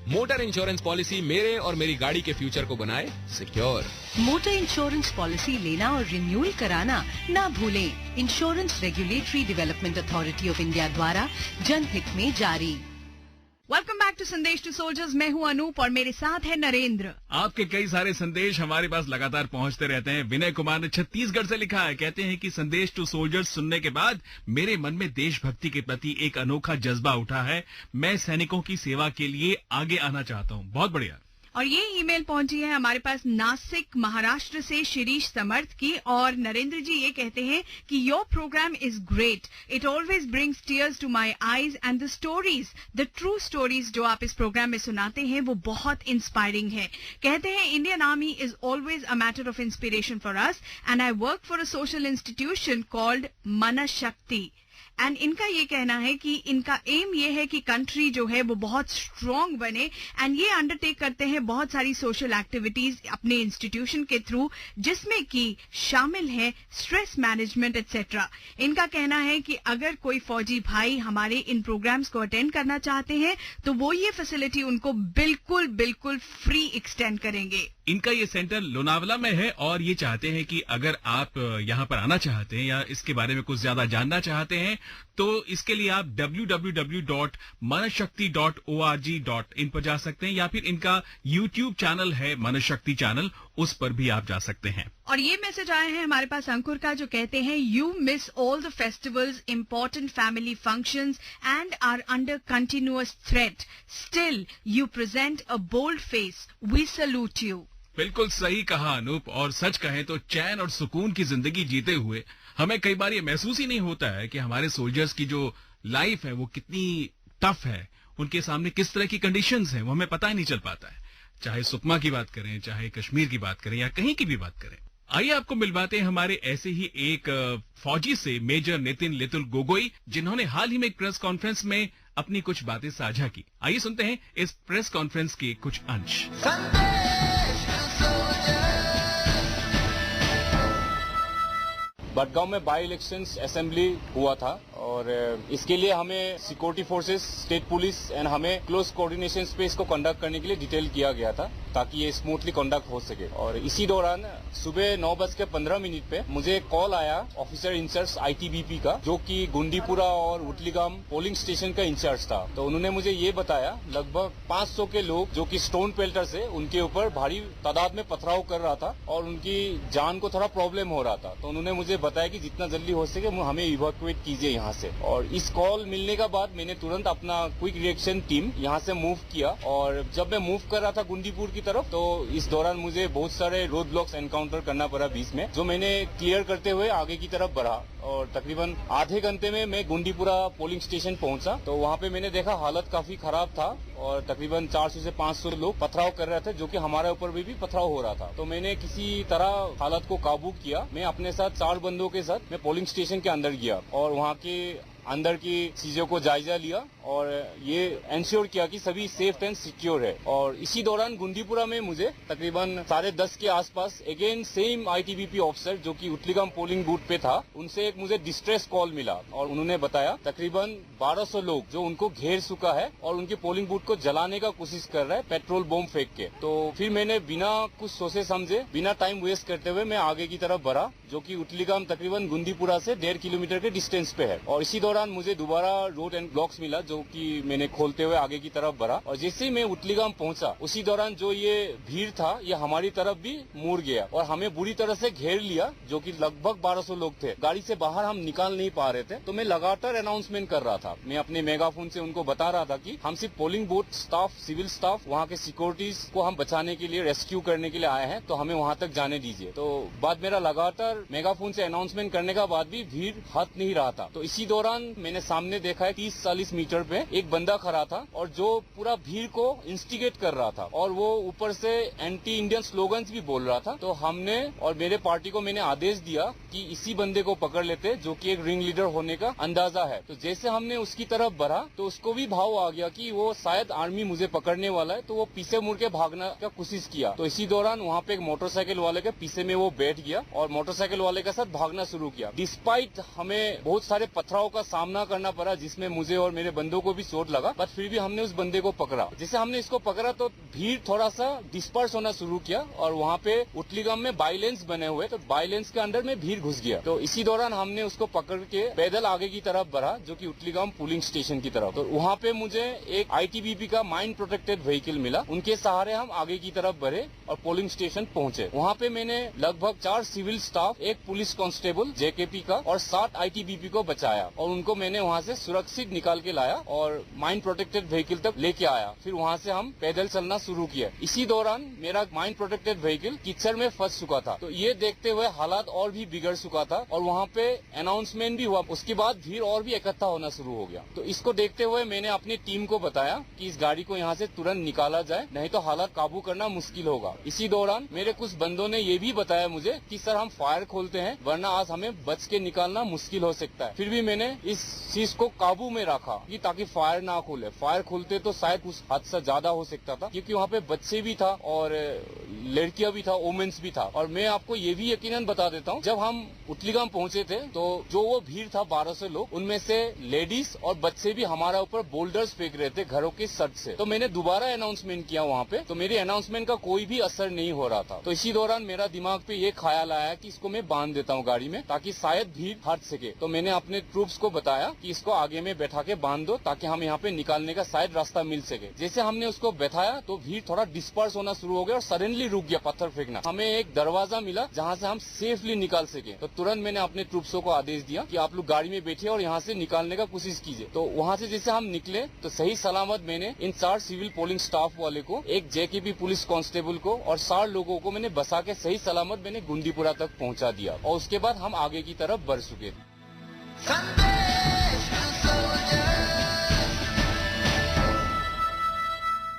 मोटर इंश्योरेंस पॉलिसी मेरे और मेरी गाड़ी के फ्यूचर को बनाए सिक्योर। मोटर इंश्योरेंस पॉलिसी लेना और रिन्यूअल कराना ना भूलें। Insurance regulatory development authority of India द्वारा जनहित में जारी। वेलकम बैक टू संदेश टू सोल्जर्स। मैं हूं अनूप और मेरे साथ है नरेंद्र। आपके कई सारे संदेश हमारे पास लगातार पहुंचते रहते हैं। विनय कुमार ने छत्तीसगढ़ से लिखा है, कहते हैं कि संदेश टू सोल्जर्स सुनने के बाद मेरे मन में देशभक्ति के प्रति एक अनोखा जज्बा उठा है। मैं सैनिकों की सेवा के लिए आगे आना चाहता हूं। बहुत बढ़िया। और ये ईमेल पहुंची है हमारे पास नासिक महाराष्ट्र से शिरीष समर्थ की, और नरेंद्र जी ये कहते हैं कि your programme is great, it always brings tears to my eyes and the stories, the true stories जो आप इस प्रोग्राम में सुनाते हैं वो बहुत इंस्पायरिंग है। कहते हैं Indian army is always a matter of inspiration for us and I work for a social institution called Manshakti. And इनका ये कहना है कि इनका एम ये है कि कंट्री जो है वो बहुत स्ट्रांग बने, एंड ये अंडरटेक करते हैं बहुत सारी सोशल एक्टिविटीज अपने इंस्टीट्यूशन के थ्रू, जिसमें कि शामिल है स्ट्रेस मैनेजमेंट एक्सेट्रा। इनका कहना है कि अगर कोई फौजी भाई हमारे इन प्रोग्राम्स को अटेंड करना चाहते हैं तो वो ये फैसिलिटी उनको बिल्कुल बिल्कुल फ्री एक्सटेंड करेंगे। इनका ये सेंटर लोनावला में है और ये चाहते हैं कि अगर आप यहाँ पर आना चाहते हैं या इसके बारे में कुछ ज्यादा जानना चाहते हैं तो इसके लिए आप www.manashakti.org.in पर जा सकते हैं, या फिर इनका YouTube चैनल है मनशक्ति चैनल, उस पर भी आप जा सकते हैं। और ये मैसेज आए हैं हमारे पास अंकुर का, जो कहते हैं you miss all the festivals, important family functions and are under continuous threat, still you present a bold face, we salute you. बिल्कुल सही कहा अनूप, और सच कहें तो चैन और सुकून की जिंदगी जीते हुए हमें कई बार ये महसूस ही नहीं होता है कि हमारे सोल्जर्स की जो लाइफ है वो कितनी टफ है, उनके सामने किस तरह की कंडीशंस हैं वो हमें पता ही नहीं चल पाता है। चाहे सुकमा की बात करें, चाहे कश्मीर की बात करें या कहीं की भी बात करें। आइए आपको मिलवाते हैं हमारे ऐसे ही एक फौजी से, मेजर नितिन लितुल गोगोई, जिन्होंने हाल ही में एक प्रेस कॉन्फ्रेंस में अपनी कुछ बातें साझा की। आइए सुनते हैं इस प्रेस कॉन्फ्रेंस के कुछ अंश। बडगांव में बाई इलेक्शंस असेंबली हुआ था और इसके लिए हमें security forces, state police and हमें क्लोज कोऑर्डिनेशन पे इसको कंडक्ट करने के लिए डिटेल किया गया था ताकि ये स्मूथली कंडक्ट हो सके। और इसी दौरान सुबह 9:15 पे मुझे एक कॉल आया ऑफिसर इंचार्ज आईटीबीपी का, जो कि गुंडीपुरा और उटलीगाम पोलिंग स्टेशन का इंचार्ज था। तो उन्होंने मुझे ये बताया लगभग 500 के लोग जो कि स्टोन पेल्टर्स है उनके ऊपर भारी तादाद में पथराव कर रहा था और उनकी जान को थोड़ा प्रॉब्लम हो रहा था। तो उन्होंने मुझे बताया कि जितना जल्दी हो सके हमें इवैक्यूएट कीजिए यहाँ से। और इस कॉल मिलने के बाद मैंने तुरंत अपना क्विक रिएक्शन टीम यहाँ से मूव किया, और जब मैं मूव कर रहा था गुंडीपुर की तरफ, तो इस दौरान मुझे बहुत सारे रोड ब्लॉक्स एनकाउंटर करना पड़ा बीच में, जो मैंने क्लियर करते हुए आगे की तरफ बढ़ा। और तकरीबन आधे घंटे में मैं गुंडीपुरा पोलिंग स्टेशन पहुंचा, तो वहाँ पे मैंने देखा हालत काफी खराब था और तकरीबन 400 से 500 लोग पथराव कर रहे थे, जो कि हमारे ऊपर भी पथराव हो रहा था। तो मैंने किसी तरह हालत को काबू किया। मैं अपने साथ 4 बंदों के साथ मैं पोलिंग स्टेशन के अंदर गया और वहाँ के अंदर की चीजों को जायजा लिया और ये इंश्योर किया कि सभी सेफ एंड सिक्योर है। और इसी दौरान गुंडीपुरा में मुझे तकरीबन 10:30 के आसपास अगेन सेम आईटीबीपी ऑफिसर जो कि उतलीगाम पोलिंग बूथ पे था, उनसे एक मुझे डिस्ट्रेस कॉल मिला और उन्होंने बताया तकरीबन 1200 लोग जो उनको घेर चुका है और उनके पोलिंग बूथ को जलाने का कोशिश कर रहा है पेट्रोल बम फेंक के। तो फिर मैंने बिना कुछ सोचे समझे, बिना टाइम वेस्ट करते हुए मैं आगे की तरफ बढ़ा, जो कि उतलीगाम तकरीबन गुंडीपुरा से 1.5 किलोमीटर के डिस्टेंस पे है। और इसी दौरान मुझे दोबारा रोड एंड ब्लॉक्स मिला, जो कि मैंने खोलते हुए आगे की तरफ बढ़ा। और जैसे ही मैं उतलीगाम पहुंचा, उसी दौरान जो ये भीड़ था ये हमारी तरफ भी मुड़ गया और हमें बुरी तरह से घेर लिया, जो कि लगभग 1200 लोग थे। गाड़ी से बाहर हम निकाल नहीं पा रहे थे, तो मैं लगातार अनाउंसमेंट कर रहा था। मैं अपने मेगाफोन से उनको बता रहा था कि हम सिर्फ polling booth staff, civil staff, वहाँ के सिक्योरिटीज को हम बचाने के लिए, रेस्क्यू करने के लिए आए हैं, तो हमें वहाँ तक जाने दीजिए। तो बाद मेरा लगातार मेगाफोन से अनाउंसमेंट करने के बाद भी भीड़ हट नहीं रहा था। तो इसी दौरान मैंने सामने देखा है 30-40 मीटर पे एक बंदा खड़ा था और जो पूरा भीड़ को इंस्टिगेट कर रहा था और वो ऊपर से एंटी इंडियन स्लोगन्स भी बोल रहा था। तो हमने और मेरे पार्टी को मैंने आदेश दिया कि इसी बंदे को पकड़ लेते, जो कि एक रिंग लीडर होने का अंदाजा है। तो जैसे हमने उसकी तरफ बढ़ा तो उसको भी भाव आ गया कि वो शायद आर्मी मुझे पकड़ने वाला है, तो वो पीछे मुड़ के भागने का कोशिश किया। तो इसी दौरान वहाँ पे एक मोटरसाइकिल वाले के पीछे में वो बैठ गया और मोटरसाइकिल वाले के साथ भागना शुरू किया। डिस्पाइट हमें बहुत सारे पथराव का सामना करना पड़ा, जिसमें मुझे और मेरे बंदों को भी चोट लगा, बट फिर भी हमने उस बंदे को पकड़ा। जैसे हमने इसको पकड़ा तो भीड़ थोड़ा सा डिस्पर्स होना शुरू किया और वहाँ पे उतलीगाम में बाइलेंस बने हुए, तो बाइलेंस के अंदर में भीड़ घुस गया। तो इसी दौरान हमने उसको पकड़ के पैदल आगे की तरफ बढ़ा, जो कि उतलीगाम पोलिंग स्टेशन की तरफ। तो वहाँ पे मुझे एक आईटीबीपी का माइन प्रोटेक्टेड व्हीकल मिला, उनके सहारे हम आगे की तरफ बढ़े और पोलिंग स्टेशन पहुंचे। वहाँ पे मैंने लगभग 4 सिविल स्टाफ, एक पुलिस कांस्टेबल जेकेपी का और 7 आईटीबीपी को बचाया और उनको मैंने वहाँ से सुरक्षित निकाल के लाया और माइन प्रोटेक्टेड व्हीकल तक लेके आया। फिर वहाँ से हम पैदल चलना शुरू किया। इसी दौरान मेरा माइन प्रोटेक्टेड व्हीकल कीचड़ में फंस चुका था, तो ये देखते हुए हालात और भी बिगड़ चुका था और वहाँ पे अनाउंसमेंट भी हुआ। उसके बाद भीड़ और भी इकट्ठा होना शुरू हो गया। तो इसको देखते हुए मैंने अपनी टीम को बताया कि इस गाड़ी को यहाँ से तुरंत निकाला जाए, नहीं तो हालात काबू करना मुश्किल होगा। इसी दौरान मेरे कुछ बंदों ने ये भी बताया मुझे कि सर हम फायर खोलते हैं, वरना आज हमें बच के निकालना मुश्किल हो सकता है। फिर भी मैंने इस चीज को काबू में रखा कि ताकि फायर ना खोले। फायर खोलते तो शायद कुछ हादसा ज्यादा हो सकता था, क्योंकि वहाँ पे बच्चे भी था और लड़कियां भी था, वुमेन्स भी था। और मैं आपको ये भी यकीनन बता देता हूँ, जब हम उतलीगाम पहुंचे थे तो जो वो भीड़ था 1200 लोग, उनमें से लेडीज और बच्चे भी हमारा ऊपर बोल्डर्स फेंक रहे थे घरों के छत से। तो मैंने दोबारा अनाउंसमेंट किया वहाँ पे, तो मेरे अनाउंसमेंट का कोई भी असर नहीं हो रहा था। तो इसी दौरान मेरा दिमाग पे ये ख्याल आया कि इसको मैं बांध देता हूँ गाड़ी में, ताकि शायद भीड़ हट सके। तो मैंने अपने ट्रूप्स को बताया कि इसको आगे में बैठा के बांध दो, ताकि हम यहाँ पे निकालने का शायद रास्ता मिल सके। जैसे हमने उसको बैठाया तो भीड़ थोड़ा डिस्पर्स होना शुरू हो गया और सडनली रुक गया पत्थर फेंकना। हमें एक दरवाजा मिला जहाँ से हम सेफली निकाल सके। तो तुरंत मैंने अपने ट्रूप्सों को आदेश दिया कि आप लोग गाड़ी में बैठिए और यहाँ से निकालने का कोशिश कीजिए। तो वहाँ से जैसे हम निकले तो सही सलामत मैंने इन 4 सिविल पोलिंग स्टाफ वाले को, एक जेकेपी पुलिस कांस्टेबल को और 4 लोगों को मैंने बसा के सही सलामत मैंने गुंडीपुरा तक पहुँचा दिया और उसके बाद हम आगे की तरफ बढ़ चुके।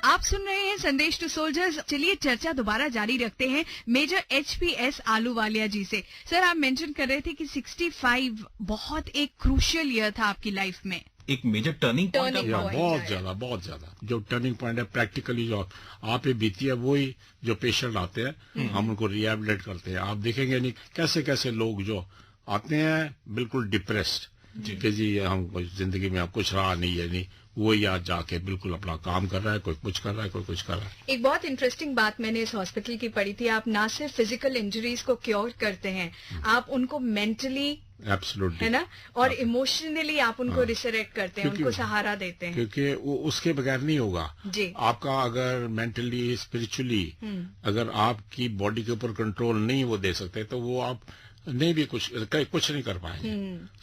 आप सुन रहे हैं संदेश टू सोल्जर्स। चलिए चर्चा दोबारा जारी रखते हैं मेजर HPS आलूवालिया जी से। सर, आप मेंशन कर रहे थे कि 65 बहुत एक क्रूशियल ईयर था आपकी लाइफ में, एक मेजर टर्निंग पॉइंट। बहुत ज्यादा जो टर्निंग पॉइंट है, प्रैक्टिकली जो आप पे बीती है, वही जो पेशेंट आते हैं हम उनको रिहेबिलिटेट करते हैं। आप देखेंगे नहीं कैसे कैसे लोग जो आते हैं बिल्कुल डिप्रेस्ड कि जी हम जिंदगी में कुछ रहा नहीं है, नहीं वो यहाँ जाके बिल्कुल अपना काम कर रहा है, कोई कुछ कर रहा है, कोई कुछ कर रहा है। एक बहुत इंटरेस्टिंग बात मैंने इस हॉस्पिटल की पढ़ी थी, आप ना सिर्फ फिजिकल इंजरीज को क्योर करते हैं, आप उनको मेंटली, एब्सोल्युटली, है ना, और इमोशनली आप उनको रिसरेक्ट करते हैं, उनको सहारा देते हैं, क्योंकि वो उसके बगैर नहीं होगा जी। आपका अगर मेंटली, स्पिरिचुअली अगर आपकी बॉडी के ऊपर कंट्रोल नहीं वो दे सकते, तो वो आप नहीं भी कुछ नहीं कर पाएंगे।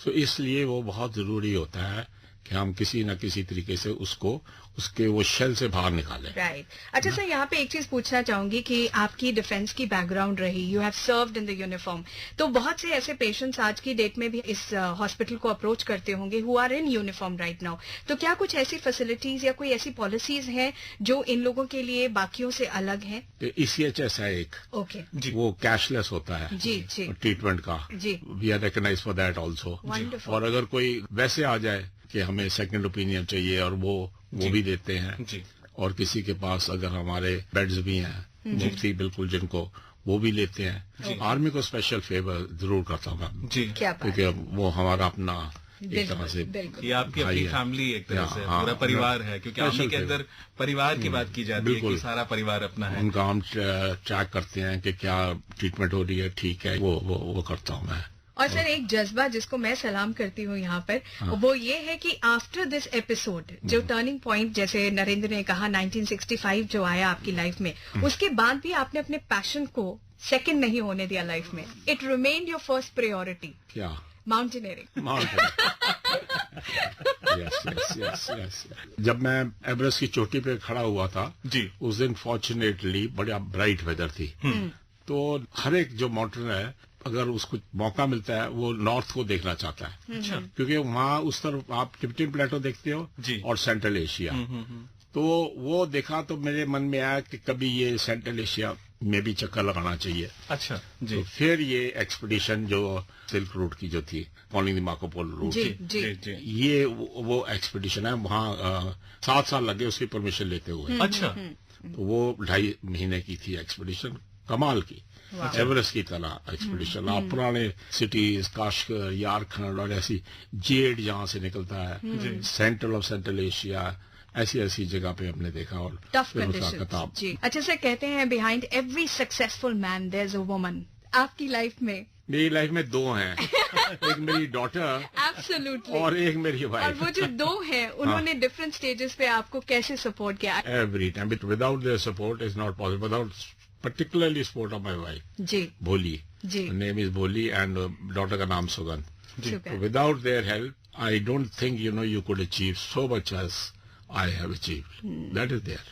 तो इसलिए वो बहुत जरूरी होता है कि हम किसी न किसी तरीके से उसको उसके वो शेल से बाहर निकालें। राइट। अच्छा सर, यहाँ पे एक चीज पूछना चाहूंगी कि आपकी डिफेंस की बैकग्राउंड रही, you have served in the uniform, तो बहुत से ऐसे पेशेंट्स आज की डेट में भी इस हॉस्पिटल को अप्रोच करते होंगे who are in uniform right now, तो क्या कुछ ऐसी फैसिलिटीज या कोई ऐसी पॉलिसीज हैं जो इन लोगों के लिए बाकियों से अलग हैं? ECHS है एक, ओके, वो कैशलेस होता है जी जी ट्रीटमेंट का, जी, we are recognise for that also. और अगर कोई वैसे आ जाए कि हमें सेकंड ओपिनियन चाहिए और वो भी देते हैं जी। और किसी के पास अगर हमारे बेड्स भी हैं मुफ्ती बिल्कुल जिनको, वो भी लेते हैं। आर्मी को स्पेशल फेवर जरूर करता हूँ जी, क्योंकि वो हमारा अपना एक तरह से ये आपकी अपनी फैमिली एक तरह से पूरा परिवार है, क्योंकि आर्मी के अंदर परिवार की बात की जाती है कि सारा परिवार अपना है। उनका हम चेक करते हैं कि क्या ट्रीटमेंट हो रही है, ठीक है, वो करता हूँ मैं। और सर एक जज्बा जिसको मैं सलाम करती हूँ यहाँ पर, वो ये है कि आफ्टर दिस एपिसोड जो टर्निंग पॉइंट जैसे नरेंद्र ने कहा 1965 जो आया आपकी लाइफ में, उसके बाद भी आपने अपने पैशन को सेकंड नहीं होने दिया लाइफ में, it remained your first priority. क्या? माउंटेनियरिंग। यस। जब मैं एवरेस्ट की चोटी पे खड़ा हुआ था जी, उस दिन फॉर्चुनेटली बड़ा ब्राइट वेदर थी, तो हर एक जो माउंटेन है अगर उसको मौका मिलता है वो नॉर्थ को देखना चाहता है, क्योंकि वहाँ उस तरफ आप टिबेटन प्लेटो देखते हो जी, और सेंट्रल एशिया। तो वो देखा तो मेरे मन में आया कि कभी ये सेंट्रल एशिया में भी चक्कर लगाना चाहिए। अच्छा जी। तो फिर ये एक्सपीडिशन जो सिल्क रूट की जो थी, following the Marco Polo route, ये वो एक्सपीडिशन है। वहाँ 7 साल लगे उसकी परमिशन लेते हुए। अच्छा। तो वो 2.5 महीने की थी एक्सपीडिशन, कमाल की, एवरेस्ट की तरह एक्सपीडिशन। आप पुराने सिटीज काशगर, यारखंड और ऐसी जेड जहाँ से निकलता है, सेंट्रल एशिया, ऐसी जगह पे हमने देखा और टफ कंडीशंस जी। अच्छा सर, कहते हैं behind every successful man there is a woman. आपकी लाइफ में? मेरी लाइफ में 2 हैं, एक मेरी डॉटर एब्सोल्युटली और एक मेरी वाइफ। और वो जो 2 हैं उन्होंने डिफरेंट स्टेजेस पे आपको कैसे सपोर्ट किया? Every time, without their support is not possible, without particularly support of my wife जी, भोली जी, name is Bholi and daughter का नाम सुगन जी। So without their help I don't think you could achieve so much as I have achieved. That is there,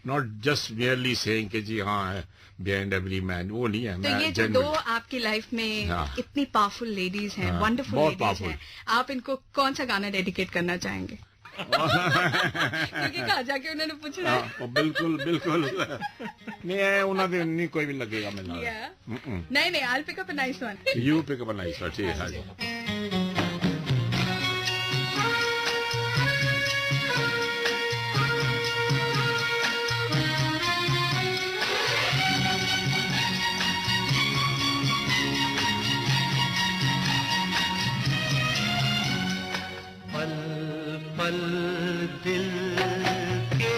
not just merely saying कि जी हाँ है behind every man, वो नहीं है। तो ये जो 2 आपकी लाइफ में इतनी पावरफुल लेडीज हैं, वंडरफुल लेडीज हैं, आप इनको कौन सा गाना डेडिकेट करना चाहेंगे? क्योंकि कहा जाके उन्होंने पूछना है। बिल्कुल नहीं, उन्होंने नहीं कोई भी लगेगा मिलना। नहीं, I'll pick up a nice one. You pick up a nice one, ठीक है। पल दिल के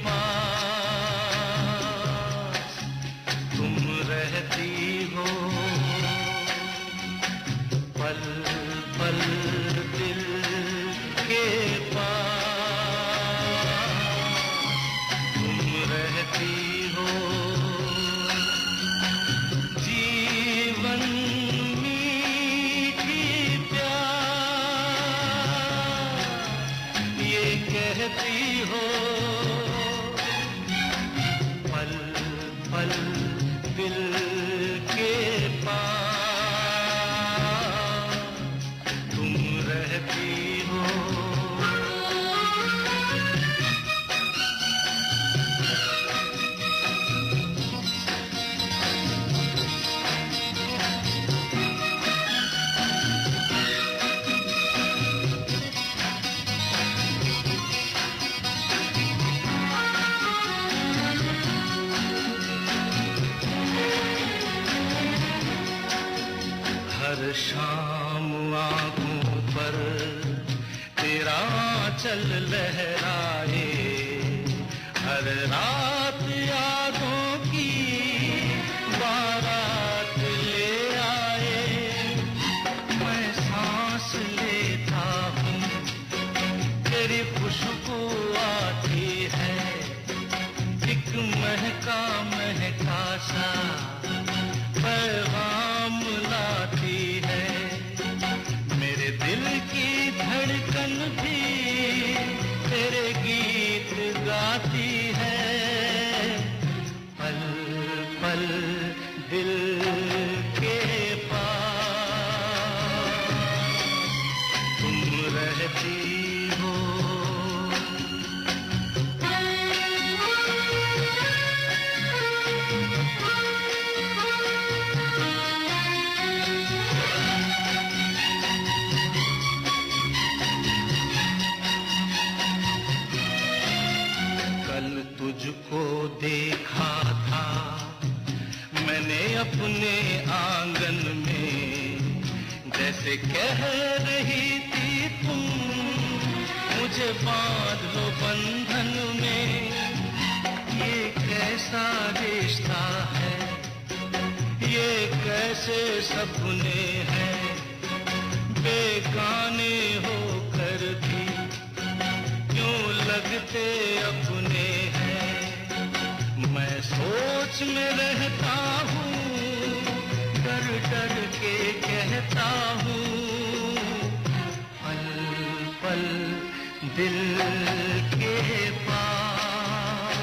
पास तुम रहती हो, पल पल दिल के पास तुम रहती हो, जीवन कहती हो, पल पल दिल के पास तुम रहती हो। शाम आँखों पर तेरा चल लहराए, हर रात यादों की बारात ले आए। मैं सांस लेता हूँ तेरी खुशबू आती है, एक महका महका सा पैगाम लाती अपने आंगन में, जैसे कह रही थी तुम मुझे बांध लो बंधन में। ये कैसा रिश्ता है, ये कैसे सपने हैं, बेगाने होकर भी क्यों लगते अपने हैं। मैं सोच में रहता हूँ, डर डर के कहता हूँ, पल पल दिल के पास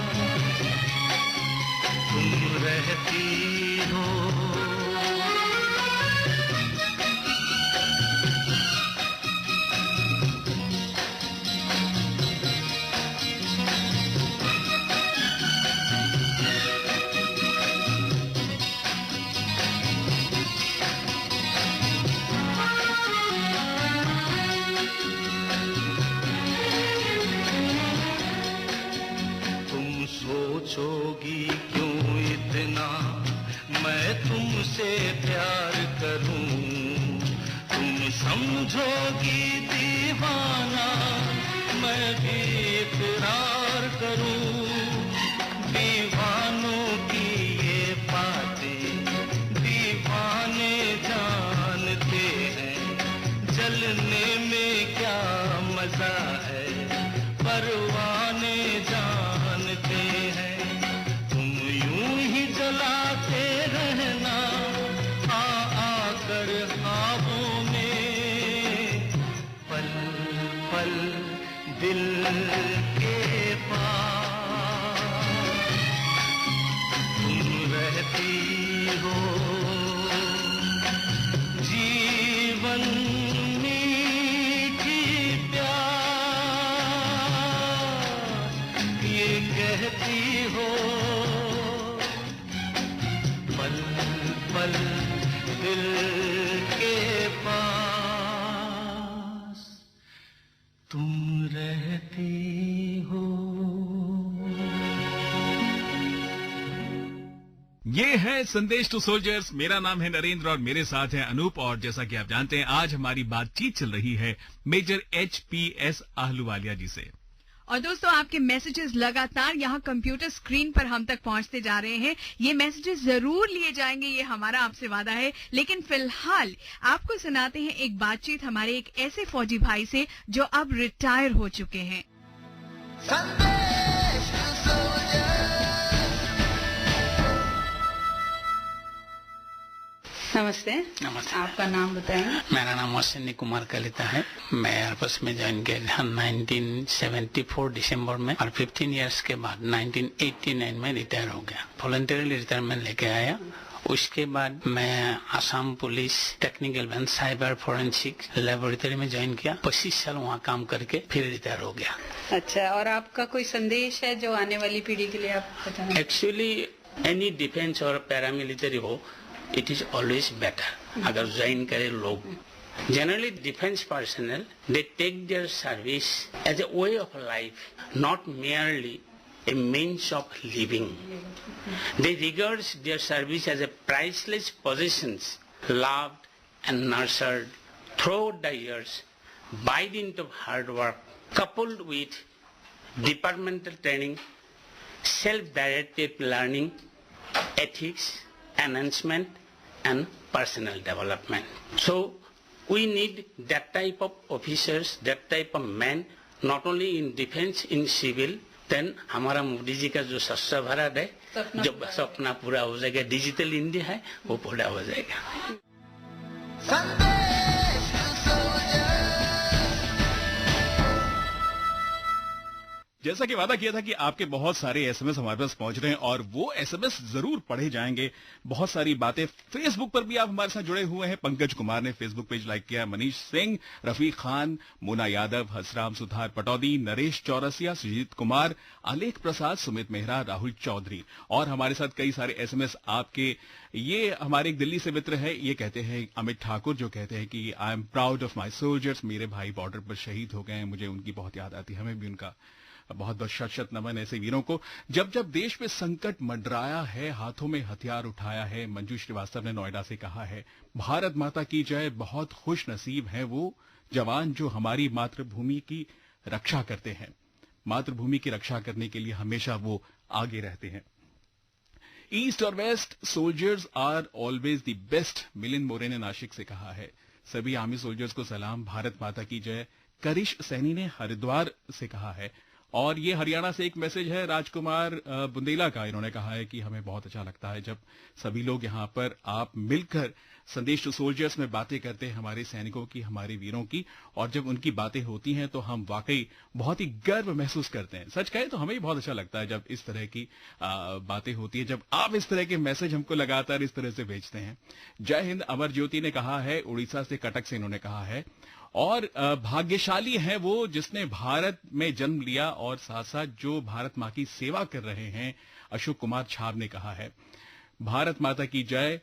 तुम रहती हो। सोचोगी क्यों इतना मैं तुमसे प्यार करूं, तुम समझोगी दीवाना मैं भी इकरार करूं। दीवानों की ये बातें दीवाने जानते हैं, जलने में क्या मजा है परवाने जानते हैं। तुम यूं ही जलाते रहना आकर ख्वाबों में, पल पल दिल के पास तुम रहती हो। जीवन कहती हो, पल पल दिल के पास तुम रहती हो। ये है संदेश टू सोल्जर्स। मेरा नाम है नरेंद्र और मेरे साथ है अनूप। और जैसा कि आप जानते हैं आज हमारी बातचीत चल रही है मेजर HP.S. आहलूवालिया जी से। और दोस्तों आपके मैसेजेस लगातार यहाँ कंप्यूटर स्क्रीन पर हम तक पहुंचते जा रहे हैं। ये मैसेजेस जरूर लिए जाएंगे, ये हमारा आपसे वादा है। लेकिन फिलहाल आपको सुनाते हैं एक बातचीत हमारे एक ऐसे फौजी भाई से जो अब रिटायर हो चुके हैं। नमस्ते। नमस्ते। आपका नाम बताएं। मेरा नाम अश्विनी कुमार कलिता है। मैं एयरफोर्स में ज्वाइन किया 1974 दिसंबर में और 15 इयर्स के बाद 1989 में रिटायर हो गया। वॉलंटरीली रिटायरमेंट लेके आया। उसके बाद मैं Assam police technical band cyber forensic laboratory में ज्वाइन किया। 25 साल वहाँ काम करके फिर रिटायर हो गया। अच्छा, और आपका कोई संदेश है जो आने वाली पीढ़ी के लिए आप बताना? एक्चुअली एनी डिफेंस और पैरामिलिट्री हो, it is always better अगर ज्वाइन करे लोग। Generally defense personnel, they take their service as a way of life, not merely a means of living. They regard their service as a priceless possessions, loved and nurtured throughout the years by dint of hard work, coupled with departmental training, self-directed learning, ethics, enhancement and personal development. So we need that type of officers, that type of men, not only in defense, in civil. Then हमारा मोदी जी का जो स्वच्छ भारत है, जो सपना पूरा हो जाएगा, डिजिटल इंडिया है, वो पूरा हो जाएगा। जैसा कि वादा किया था कि आपके बहुत सारे एसएमएस हमारे पास पहुंच रहे हैं और वो एसएमएस जरूर पढ़े जाएंगे। बहुत सारी बातें फेसबुक पर भी आप हमारे साथ जुड़े हुए हैं। पंकज कुमार ने फेसबुक पेज लाइक किया, मनीष सिंह, रफीक खान, मोना यादव, हसराम सुधार पटौदी, नरेश चौरसिया, सुजीत कुमार, आलेख प्रसाद, सुमित मेहरा, राहुल चौधरी और हमारे साथ कई सारे एसएमएस आपके। ये हमारे एक दिल्ली से मित्र है, ये कहते हैं अमित ठाकुर, जो कहते हैं कि I am proud of my soldiers. मेरे भाई बॉर्डर पर शहीद हो गए हैं, मुझे उनकी बहुत याद आती है, हमें भी उनका बहुत बहुत शत शत नमन ऐसे वीरों को। जब जब देश पे संकट मंडराया है, हाथों में हथियार उठाया है, मंजू श्रीवास्तव ने नोएडा से कहा है, भारत माता की जय, बहुत खुश नसीब है वो जवान जो हमारी मातृभूमि की रक्षा करते हैं। मातृभूमि की रक्षा करने के लिए हमेशा वो आगे रहते हैं। ईस्ट और west soldiers are always the best, Milind More ने नासिक से कहा है। सभी आर्मी सोल्जर्स को सलाम, भारत माता की जय, करिश सैनी ने हरिद्वार से कहा है। और ये हरियाणा से एक मैसेज है राजकुमार बुंदेला का। इन्होंने कहा है कि हमें बहुत अच्छा लगता है जब सभी लोग यहाँ पर आप मिलकर संदेश टू सोल्जर्स में बातें करते हैं, हमारे सैनिकों की, हमारे वीरों की, और जब उनकी बातें होती हैं तो हम वाकई बहुत ही गर्व महसूस करते हैं। सच कहें तो हमें भी बहुत अच्छा लगता है जब इस तरह की बातें होती है, जब आप इस तरह के मैसेज हमको लगातार इस तरह से भेजते हैं। जय हिंद अमर ज्योति ने कहा है, उड़ीसा से, कटक से इन्होंने कहा है। और भाग्यशाली है वो जिसने भारत में जन्म लिया और साथ साथ जो भारत माँ की सेवा कर रहे हैं, अशोक कुमार छाब ने कहा है। भारत माता की जय,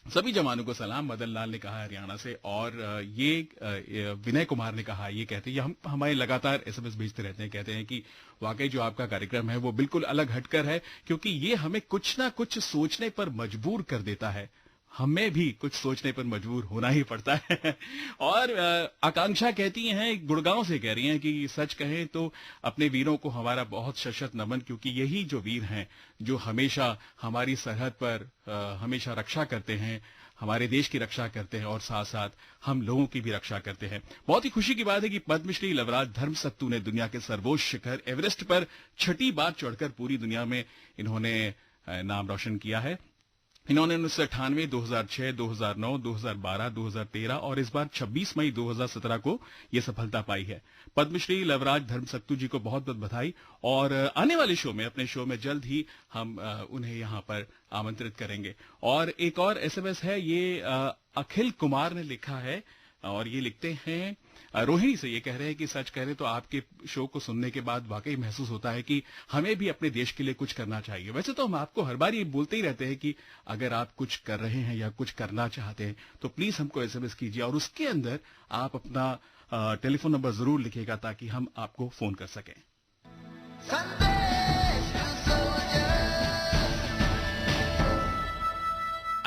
सभी जवानों को सलाम, मदन लाल ने कहा है हरियाणा से। और ये विनय कुमार ने कहा, ये कहते हैं, हम हमारे लगातार एसएमएस भेजते रहते हैं, कहते हैं कि वाकई जो आपका कार्यक्रम है वो बिल्कुल अलग हटकर है, क्योंकि ये हमें कुछ ना कुछ सोचने पर मजबूर कर देता है। हमें भी कुछ सोचने पर मजबूर होना ही पड़ता है। और आकांक्षा कहती हैं, गुड़गांव से कह रही हैं कि सच कहें तो अपने वीरों को हमारा बहुत शत नमन, क्योंकि यही जो वीर हैं जो हमेशा हमारी सरहद पर हमेशा रक्षा करते हैं, हमारे देश की रक्षा करते हैं और साथ साथ हम लोगों की भी रक्षा करते हैं। बहुत ही खुशी की बात है कि पद्मश्री लवराज धर्मसत्तू ने दुनिया के सर्वोच्च शिखर एवरेस्ट पर 6ठी बार चढ़कर पूरी दुनिया में इन्होंने नाम रोशन किया है। इन्होंने 1998, 2006, 2009, 2012, 2013 और इस बार 26 मई 2017 को ये सफलता पाई है। पद्मश्री लवराज धर्मसत्तू जी को बहुत बहुत बधाई। और आने वाले शो में, अपने शो में जल्द ही हम उन्हें यहाँ पर आमंत्रित करेंगे। और एक और एसएमएस है, ये अखिल कुमार ने लिखा है और ये लिखते हैं रोहिणी से। ये कह रहे हैं कि सच कह रहे तो आपके शो को सुनने के बाद वाकई महसूस होता है कि हमें भी अपने देश के लिए कुछ करना चाहिए। वैसे तो हम आपको हर बार ये बोलते ही रहते हैं कि अगर आप कुछ कर रहे हैं या कुछ करना चाहते हैं तो प्लीज हमको एसएमएस कीजिए और उसके अंदर आप अपना टेलीफोन नंबर जरूर लिखिएगा ताकि हम आपको फोन कर सकें।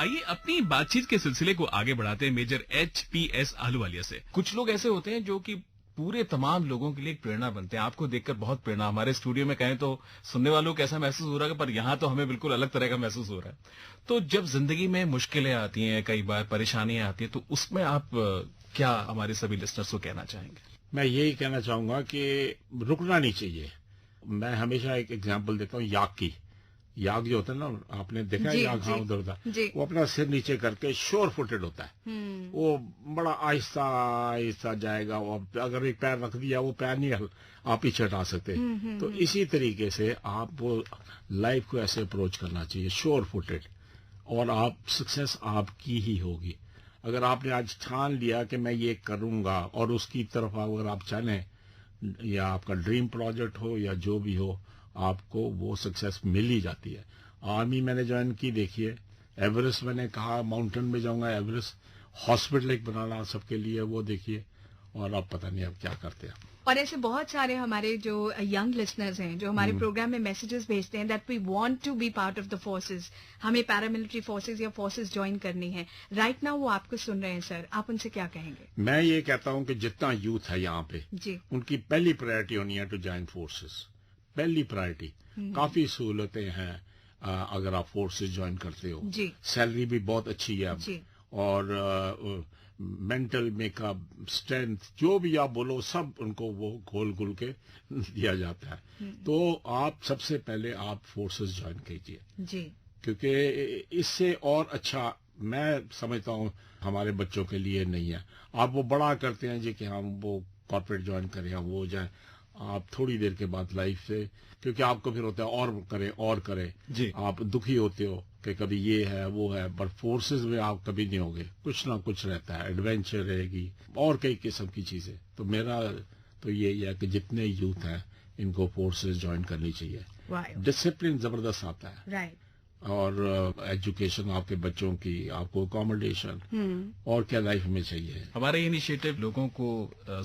आइए अपनी बातचीत के सिलसिले को आगे बढ़ाते हैं मेजर HPS आहलूवालिया से। कुछ लोग ऐसे होते हैं जो कि पूरे तमाम लोगों के लिए एक प्रेरणा बनते हैं। आपको देखकर बहुत प्रेरणा, हमारे स्टूडियो में कहें तो सुनने वालों को ऐसा महसूस हो रहा है, पर यहाँ तो हमें बिल्कुल अलग तरह का महसूस हो रहा है। तो जब जिंदगी में मुश्किलें आती हैं, कई बार परेशानियां आती हैं, तो उसमें आप क्या हमारे सभी लिस्टर्स को कहना चाहेंगे? मैं यही कहना चाहूंगा कि रुकना नहीं चाहिए। मैं हमेशा एक एग्जाम्पल देता हूँ याक की। याक जो होता है ना, आपने देखा है याक, हाँ उधर उधर, वो अपना सिर नीचे करके श्योर फुटेड होता है। वो बड़ा आहिस्ता आहिस्ता जाएगा। वो अगर एक पैर रख दिया वो पैर नहीं आप पीछे हटा सकते। तो इसी तरीके से आप वो लाइफ को ऐसे अप्रोच करना चाहिए, श्योर फुटेड, और आप सक्सेस आपकी ही होगी। अगर आपने आज ठान लिया कि मैं ये करूंगा और उसकी तरफ अगर आप चलें, या आपका ड्रीम प्रोजेक्ट हो या जो भी हो, आपको वो सक्सेस मिल ही जाती है। आर्मी मैंने ज्वाइन की, देखिए एवरेस्ट, मैंने कहा माउंटेन में जाऊंगा, एवरेस्ट, हॉस्पिटल एक बनाना सबके लिए, वो देखिए, और आप पता नहीं अब क्या करते हैं। और ऐसे बहुत सारे हमारे जो यंग लिसनर्स हैं जो हमारे प्रोग्राम में मैसेजेस भेजते हैं that we want to be part of the forces, हमें पैरामिलिट्री फोर्सेस या फोर्सेस ज्वाइन करनी है। राइट नाउ वो आपको सुन रहे हैं सर, आप उनसे क्या कहेंगे? मैं ये कहता हूँ कि जितना यूथ है यहाँ पे जी, उनकी पहली प्रायोरिटी होनी है टू ज्वाइन फोर्सेस। पहली प्रायोरिटी, काफी सहूलतें हैं अगर आप फोर्सेस ज्वाइन करते हो। सैलरी भी बहुत अच्छी है अब, और मेंटल मेकअप, स्ट्रेंथ, जो भी आप बोलो सब उनको वो घोल घुल के दिया जाता है। तो आप सबसे पहले आप फोर्सेस ज्वाइन कीजिए, क्योंकि इससे और अच्छा मैं समझता हूँ हमारे बच्चों के लिए नहीं है। आप वो बड़ा करते हैं जी कि हम वो कॉर्पोरेट ज्वाइन करें, हम वो जाए, आप थोड़ी देर के बाद लाइफ से, क्योंकि आपको फिर होता है और करें जी, आप दुखी होते हो कि कभी ये है वो है, पर फोर्सेस में आप कभी नहीं होगे, कुछ ना कुछ रहता है, एडवेंचर रहेगी और कई किस्म की चीजें। तो मेरा तो यही है कि जितने यूथ हैं इनको फोर्सेस ज्वाइन करनी चाहिए। डिसिप्लिन जबरदस्त आता है, और एजुकेशन आपके बच्चों की, आपको अकोमोडेशन, और क्या लाइफ में चाहिए। हमारा ये इनिशिएटिव लोगों को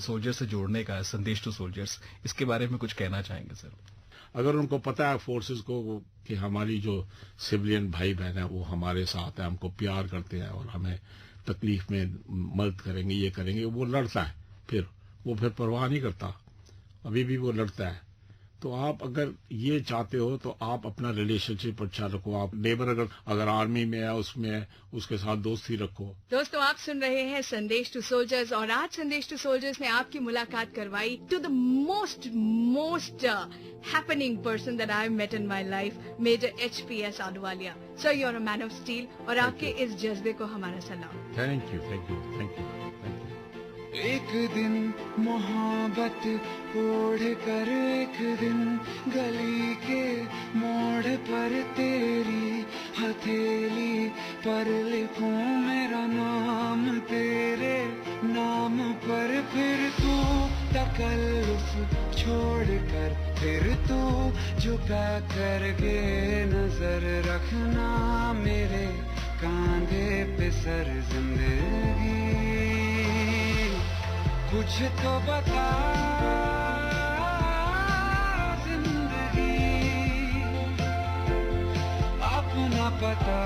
सोल्जर से जोड़ने का, संदेश टू सोल्जर्स, इसके बारे में कुछ कहना चाहेंगे सर? अगर उनको पता है फोर्सेस को कि हमारी जो सिविलियन भाई बहन है वो हमारे साथ है, हमको प्यार करते हैं और हमें तकलीफ में मदद करेंगे, ये करेंगे, वो लड़ता है, वो फिर परवाह नहीं करता, अभी भी वो लड़ता है। तो आप अगर ये चाहते हो तो आप अपना रिलेशनशिप अच्छा रखो। आप नेबर अगर आर्मी में है, उसमें है, उसके साथ दोस्ती रखो। दोस्तों, आप सुन रहे हैं संदेश टू सोल्जर्स, और आज संदेश टू सोल्जर्स ने आपकी मुलाकात करवाई to the most happening person that I met in my life, major HPS Ahluwalia. Sir, you are a man of steel, और आपके इस जज्बे को हमारा सलाम। Thank you. एक दिन मोहब्बत ओढ़ कर, एक दिन गली के मोड़ पर तेरी हथेली पर लिखूं मेरा नाम तेरे नाम पर। फिर तू तकल्लुफ छोड़ कर, फिर तू झुका करके नजर रखना मेरे कांधे पे सर। जिंदगी कुछ तो बता, जिंदगी अपना पता,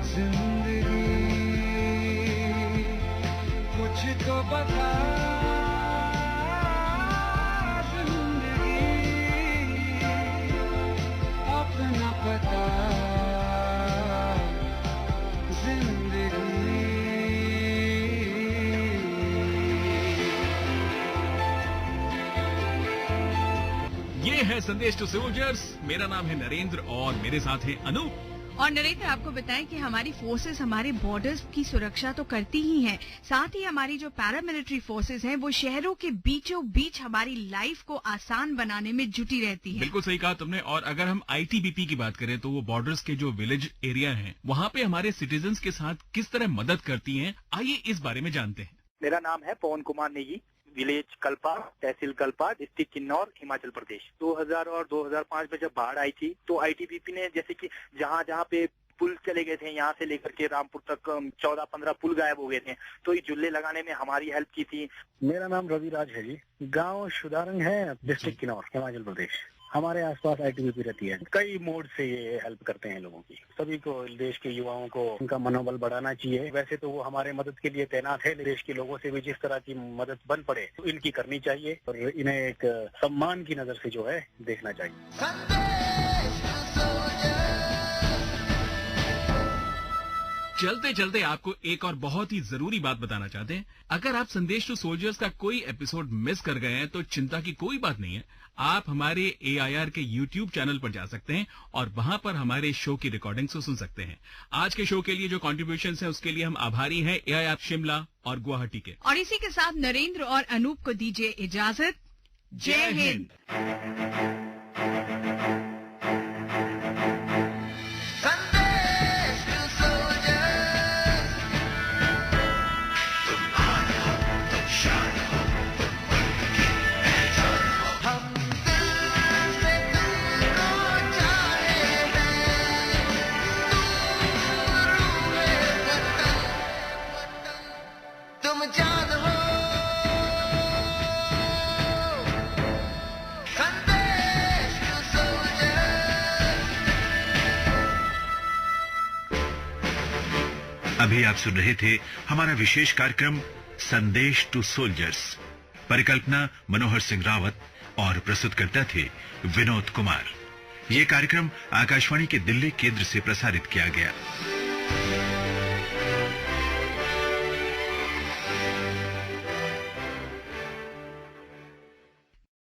जिंदगी कुछ तो बता, जिंदगी अपना पता, ये है संदेश टू सोल्जर्स। मेरा नाम है नरेंद्र और मेरे साथ है अनूप। और नरेंद्र, आपको बताएं कि हमारी फोर्सेस हमारे बॉर्डर्स की सुरक्षा तो करती ही हैं, साथ ही हमारी जो पैरामिलिट्री फोर्सेस हैं वो शहरों के बीचों बीच हमारी लाइफ को आसान बनाने में जुटी रहती है। बिल्कुल सही कहा तुमने। और अगर हम ITBP की बात करें तो वो बॉर्डर्स के जो विलेज एरिया हैं, वहाँ पे हमारे सिटीजन्स के साथ किस तरह मदद करती हैं, आइए इस बारे में जानते हैं। मेरा नाम है पवन कुमार नेगी, विलेज कल्पा, तहसील कल्पा, डिस्ट्रिक्ट किन्नौर, हिमाचल प्रदेश। 2000 और 2005 में जब बाढ़ आई थी तो ITBP ने, जैसे कि जहाँ जहाँ पे पुल चले गए थे, यहाँ से लेकर के रामपुर तक 14-15 पुल गायब हो गए थे, तो ये जुल्ले लगाने में हमारी हेल्प की थी। मेरा नाम रविराज है जी, गांव शुदारंग है, डिस्ट्रिक्ट किन्नौर, हिमाचल प्रदेश। हमारे आसपास ITBP रहती है, कई मोड से ये हेल्प करते हैं लोगों की। सभी को, देश के युवाओं को उनका मनोबल बढ़ाना चाहिए। वैसे तो वो हमारे मदद के लिए तैनात है, देश के लोगों से भी जिस तरह की मदद बन पड़े तो इनकी करनी चाहिए और इन्हें एक सम्मान की नजर से जो है देखना चाहिए। चलते चलते आपको एक और बहुत ही जरूरी बात बताना चाहते हैं। अगर आप संदेश टू सोल्जर्स का कोई एपिसोड मिस कर गए हैं तो चिंता की कोई बात नहीं है। आप हमारे AIR के YouTube चैनल पर जा सकते हैं और वहां पर हमारे शो की रिकॉर्डिंग्स को सुन सकते हैं। आज के शो के लिए जो कॉन्ट्रीब्यूशंस हैं उसके लिए हम आभारी हैं AIR शिमला और गुवाहाटी के। और इसी के साथ नरेंद्र और अनूप को दीजिए इजाजत। जय हिंद। अभी आप सुन रहे थे हमारा विशेष कार्यक्रम संदेश टू सोल्जर्स। परिकल्पना मनोहर सिंह रावत और प्रस्तुतकर्ता थे विनोद कुमार। ये कार्यक्रम आकाशवाणी के दिल्ली केंद्र से प्रसारित किया गया।